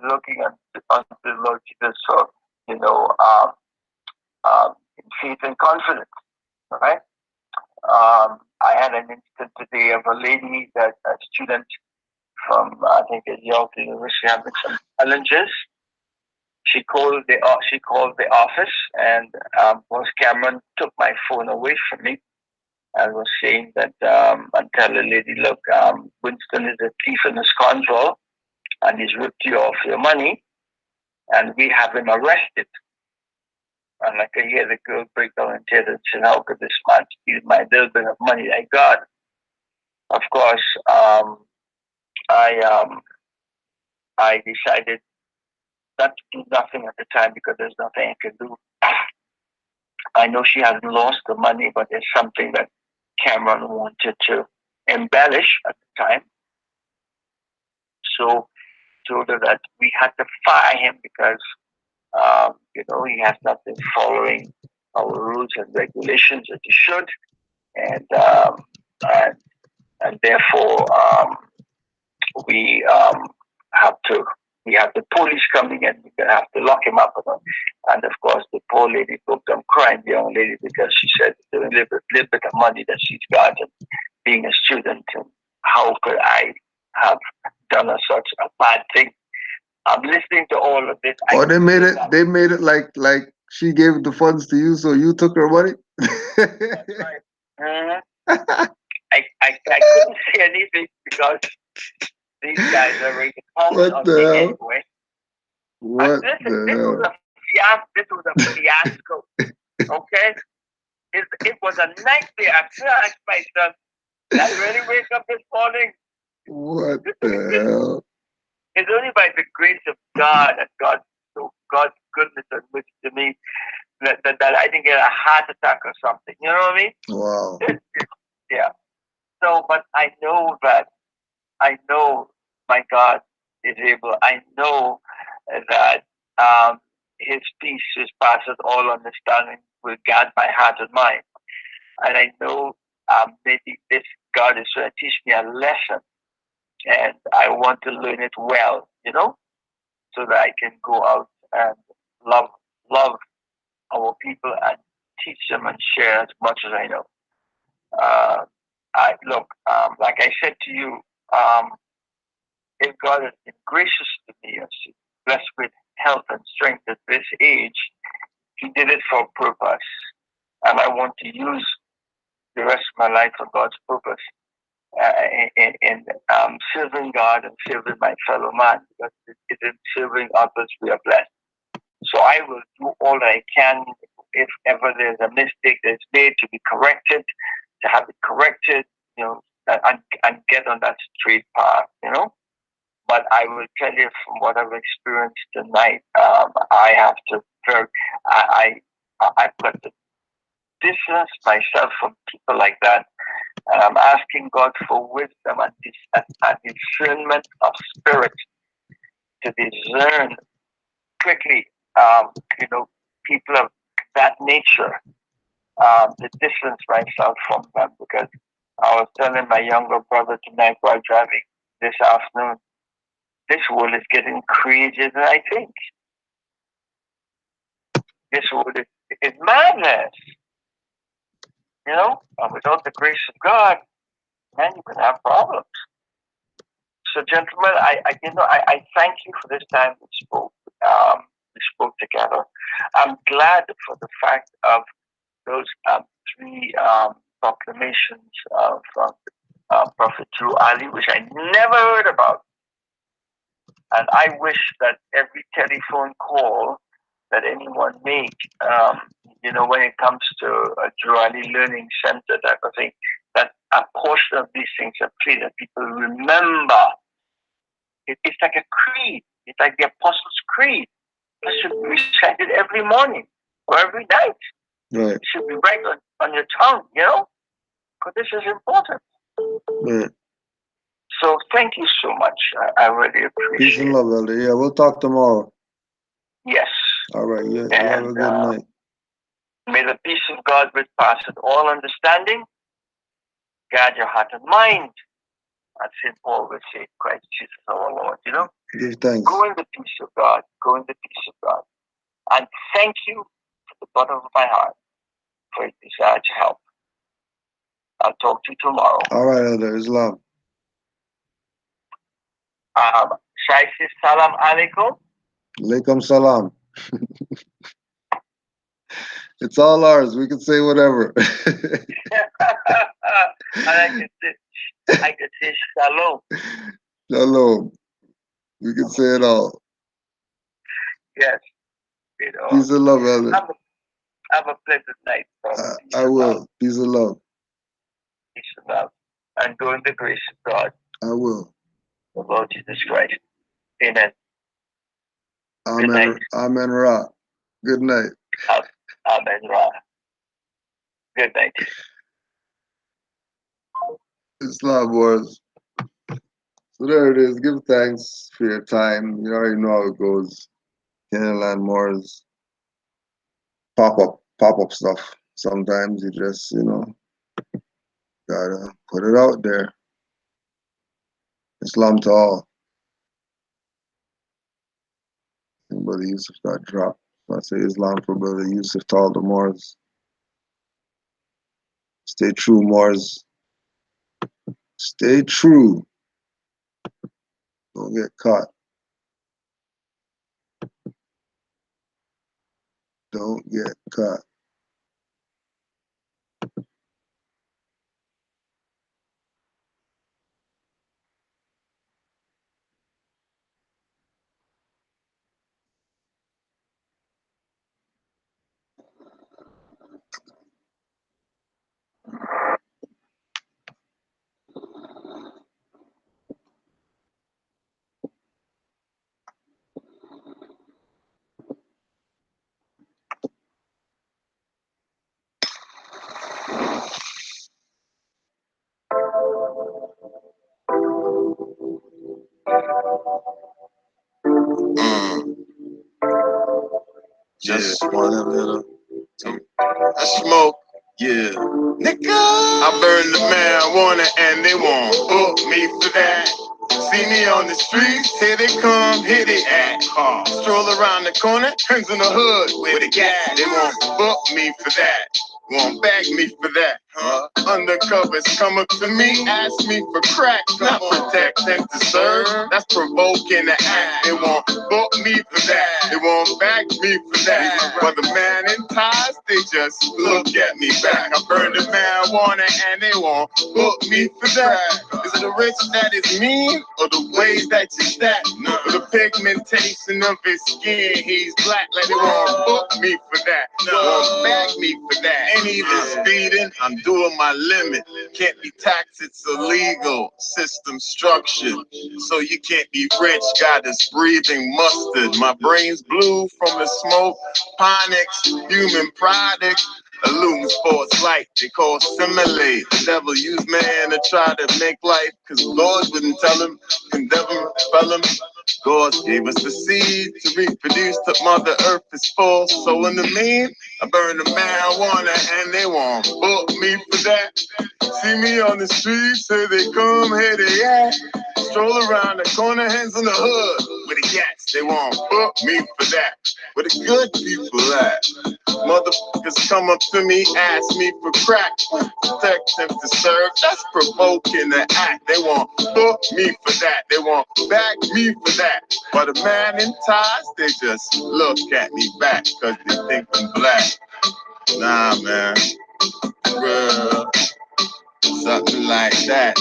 looking at the Lord Jesus, in faith and confidence, right? I had an instance today of a lady a student from, I think, at Yale University having some challenges. She called the office, and Boss Cameron took my phone away from me and was saying that, and tell the lady, look, Winston is a thief and a scoundrel, and he's ripped you off your money, and we have him arrested. And I could hear the girl break down in tears and say, how could this man steal my little bit of money I got? Of course, I decided not to do nothing at the time because there's nothing I can do. I know she hasn't lost the money, but there's something that Cameron wanted to embellish at the time. So told her that we had to fire him because he has not been following our rules and regulations as he should, and therefore we have the police coming in. We're gonna have to lock him up, and of course the poor lady broke down crying, the young lady, because she said the little bit of money that she's got, and being a student, and how could I have done such a bad thing? I'm listening to all of this. They made it like she gave the funds to you, so you took her money. That's right. I couldn't say anything because these guys are ready to pounce on me anyway. This was a fiasco. Okay? It was a nightmare. I asked myself, did I really wake up this morning? What the hell? It's only by the grace of God and God's goodness and mercy to me that I didn't get a heart attack or something. You know what I mean? Wow. Yeah. So, but I know my God is able. I know that His peace, His passes all understanding, will guard my heart and mind. And I know maybe this God is going to teach me a lesson and I want to learn it well, you know, so that I can go out and love our people and teach them and share as much as I know. Like I said to you, if God has been gracious to me and blessed with health and strength at this age, He did it for a purpose, and I want to use the rest of my life for God's purpose. In serving God and serving my fellow man, because it is serving others we are blessed. So I will do all that I can. If ever there's a mistake that's made, to be corrected, to have it corrected, you know, and get on that straight path, you know. But I will tell you from what I've experienced tonight, I have to I've got to distance myself from people like that. And I'm asking God for wisdom and discernment of spirit to discern quickly, you know, people of that nature, to distance myself from them. Because I was telling my younger brother tonight while driving this afternoon, this world is getting crazier than I think. This world is madness, you know, and without the grace of God, man, you can have problems. So, gentlemen, I thank you for this time we spoke together. I'm glad for the fact of those 3 proclamations of Prophet Drew Ali, which I never heard about. And I wish that every telephone call that anyone make, you know, when it comes to a Drew Ali Learning Center type of thing, that a portion of these things are played, that people remember. It's like a creed. It's like the Apostles' Creed. It should be recited every morning or every night. Right. It should be right on your tongue, you know? Because this is important. Right. So thank you so much. I really appreciate it. Peace and love, Elder. Yeah, we'll talk tomorrow. Yes. All right. Yeah, you have a good night. May the peace of God which passeth all understanding guard your heart and mind. As St. Paul would say, Christ Jesus our Lord, you know? Give thanks. Go in the peace of God. Go in the peace of God. And thank you from the bottom of my heart for your desire to help. I'll talk to you tomorrow. All right, Elder. Islam. Shall I say salam alaikum? Alaikum salam. It's all ours. We can say whatever. And I can say shalom. Shalom. We can say it all. Yes. You know, Peace and love, Elder. Have a pleasant night. I will. Peace and love. Peace and love. And go in the grace of God. I will. The Lord Jesus Christ. Amen. Amen. Good night. Amen. Ra. Good night. Amen. Ra. Good night. Islam wars. So there it is. Give thanks for your time. You already know how it goes. Canaanland Moors. Pop up stuff. Sometimes you just, you know, gotta put it out there. Islam to all. And Brother Yusuf got dropped. So I say Islam for Brother Yusuf to all the Moors. Stay true, Moors. Stay true. Don't get caught. Don't get caught. Just one little. I smoke, yeah. Nigga, I burn the marijuana and they won't book me for that. See me on the streets, here they come, here they at. Stroll around the corner, hands in the hood with a gat. They won't book me for that, won't bag me for that. Undercovers come up to me, ask me for crack, not protect and to serve. That's provoking the act. They won't book me for that, they won't bag me for that. But the man in ties, they just look at me back. I burn the marijuana and they won't book me for that. Is it the rich that is mean, or the ways that you stack? Or the pigmentation of his skin, he's black, like they won't book me for that, won't bag me for that. Ain't even speeding, I'm doing my limit. Can't be taxed, it's illegal. System structured, so you can't be rich. God is breathing mustard. My brain's blue from the smoke. Ponics, human product. Illumines force light, they call simulate. The devil used man to try to make life, cause God wouldn't tell him, condemn him, spell him. God gave us the seed to reproduce till Mother Earth is full. So in the mean, I burn the marijuana and they won't book me for that. See me on the streets, here they come, here they at. Stroll around the corner, hands in the hood with the yaks. They won't book me for that. Where the good people at? Motherfuckers come up to me, ask me for crack, protect them to serve. That's provoking the act. They won't book me for that, they won't bag me for that. But a man in ties, they just look at me back, cause they think I'm black. Nah, man, real, something like that.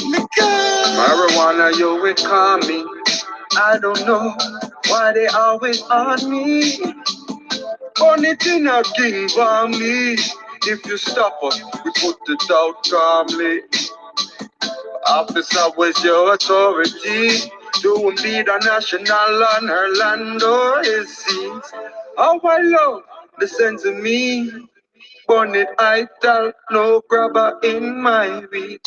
Marijuana, yo, it calm me. I don't know why they always on me. Burn it in a king for me. If you stop us, we put it out calmly. Officer, where's your authority? To impede a national on her land or his seas. How I love the sense of me. Burn it, I tell, no grabber in my weed.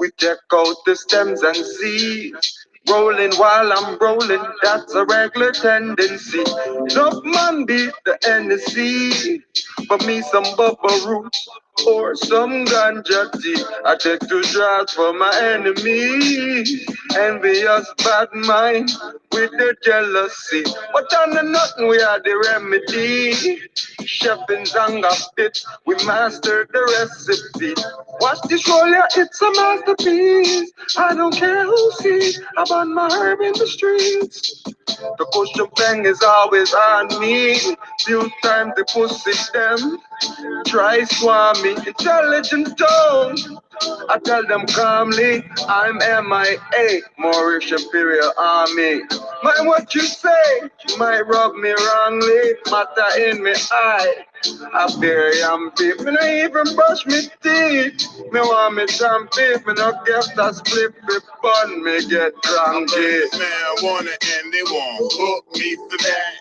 We check out the stems and seeds. Rolling while I'm rolling, that's a regular tendency. Enough man beat the NSC, but me some bubble roots or some ganja tea. I take 2 shots for my enemies. Envious bad mind with the jealousy. But on the nothing we are the remedy. Chef in Zanga pit, we mastered the recipe. Watch this roll, yeah, it's a masterpiece. I don't care who sees, I burn my herb in the streets. The cushion bang is always on me. Few times the pussy them try swami, intelligent tone. I tell them calmly, I'm MIA, Moorish Imperial Army. Mind what you say, might rub me wrongly, matter in me eye. I bury I'm beef, and I even brush me teeth. Me want me some beef, me no get a split, me bun, me get drunk. Marijuana and they won't book me for that.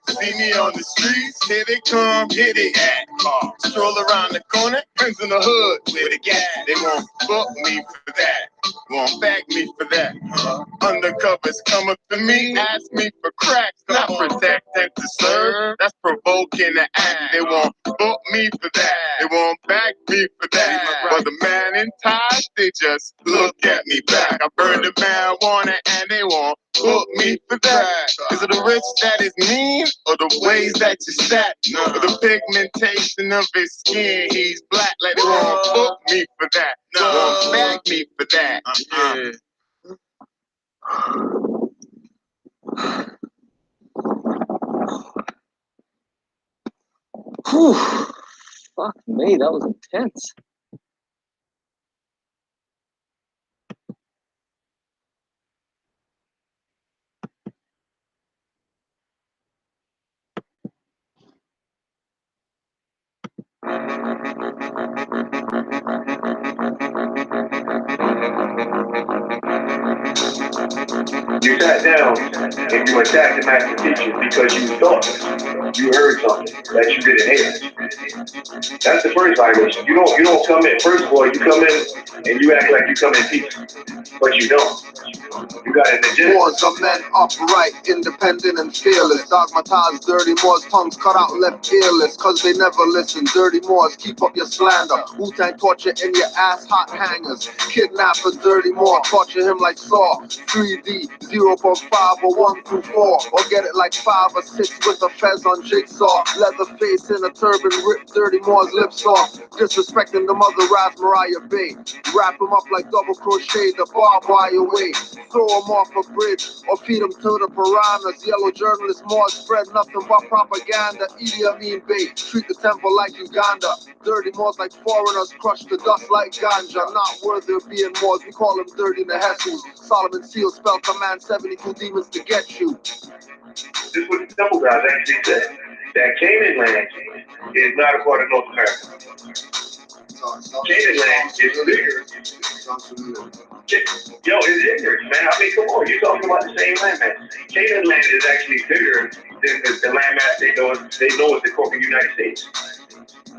See me on the streets, here they come, here they at. Stroll around the corner, hands in the hood with a gat. They won't book me for that, won't bag me for that. Undercovers come up to me, ask me for crack, not protect and to serve. That's provoking the act. They won't book me for that, they won't bag me for that. But the man in ties, they just look at me back. I burn the marijuana and they won't book me for that. Is it the rich that is mean, or the ways that you stack? Or the pigmentation of his skin, he's black, like they won't book me for that, won't bag me for that. Whew. Fuck me, that was intense. You sat down and you attacked the master teacher because you thought you heard something that you didn't hear. That's the first violation. You don't come in. First of all, you come in and you act like you come in peace, but you don't. You got an agenda. Moors are men upright, independent and fearless. Dogmatized, dirty Moors, tongues cut out, left earless. Cause they never listen. Dirty Moors, keep up your slander. Wu-Tang torture in your ass, hot hangers. Kidnapper, dirty Moor, torture him like Saw. 3D, 0.5 or 1 through 4. Or get it like 5 or 6 with a fez on jigsaw. Leather face in a turban, rip dirty Moors lips off. Disrespecting the mother, Mariah Bey. Wrap him up like double crochet, the barbed wire way. Throw him off a bridge or feed him to the piranhas. Yellow journalists more spread nothing but propaganda. Idi Amin Bey, treat the temple like Uganda. Dirty Moors like foreigners, crush the dust like ganja. Not worthy of being Moors, we call them dirty Nehesus. Solomon Seal spell command 72 demons to get you. This is what the temple guys actually said. That Canaan land is not a part of North America. Canaan land is bigger. Yo, it's ignorant, man. I mean, come on, you're talking about the same land, man. Canaan land is actually bigger than the land mass they know is the corporate United States.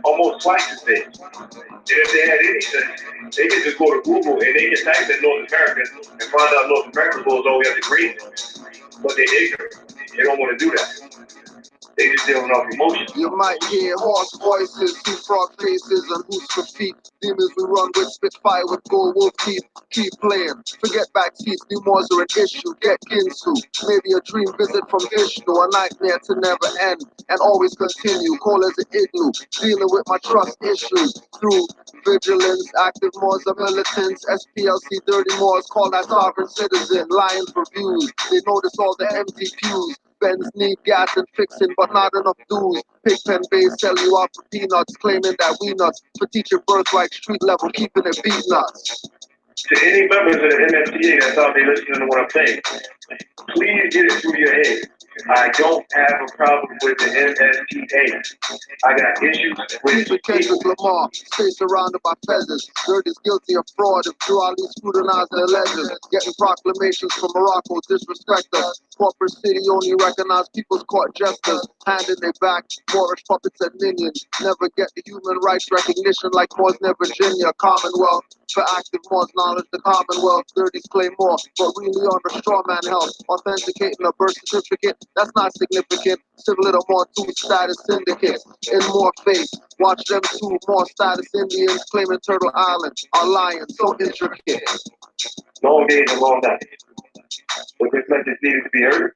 Almost twice as big. And if they had any sense, they could just go to Google and they can type in North America and find out North America goes all the way up to Greenland. But they're ignorant. They don't want to do that. They just dealing off emotions. You might hear horse voices, two frog faces, and Hoosker feet. Demons we run with, spitfire with gold wolf teeth. Keep playing, forget back teeth. New Moors are an issue, get Ginsu. Maybe a dream visit from Vishnu, a nightmare to never end and always continue. Cold as an igloo, dealing with my trust issues through vigilance. Active Moors are militants. SPLC dirty Moors call that sovereign citizen. Lying for views, they notice all the empty pews. Benz need gas and fixing, but not enough dues. Pigpen Bay sell you out for peanuts, claiming that we nuts. For teaching birthright street level, keeping it beat nuts. To any members of the MFTA that's out there listening to what I'm saying, please get it through your head. I don't have a problem with the MFTA. I got issues with Kendrick Lamar, stay surrounded by feathers. Dirt is guilty of fraud if Drew Ali scrutinized their ledgers. Getting proclamations from Morocco, disrespect us. Corporate city only recognize people's court jesters. Hand in their back, Moorish puppets and minions. Never get the human rights recognition like Moors near Virginia. Commonwealth, for active Moors knowledge, the Commonwealth. Dirties claim more, but really on the straw man help. Authenticating a birth certificate, that's not significant. Similar to more two status syndicates. In more face, watch them two more status Indians claiming Turtle Island are lying, so intricate. long days and long nights. But this message needed to be heard.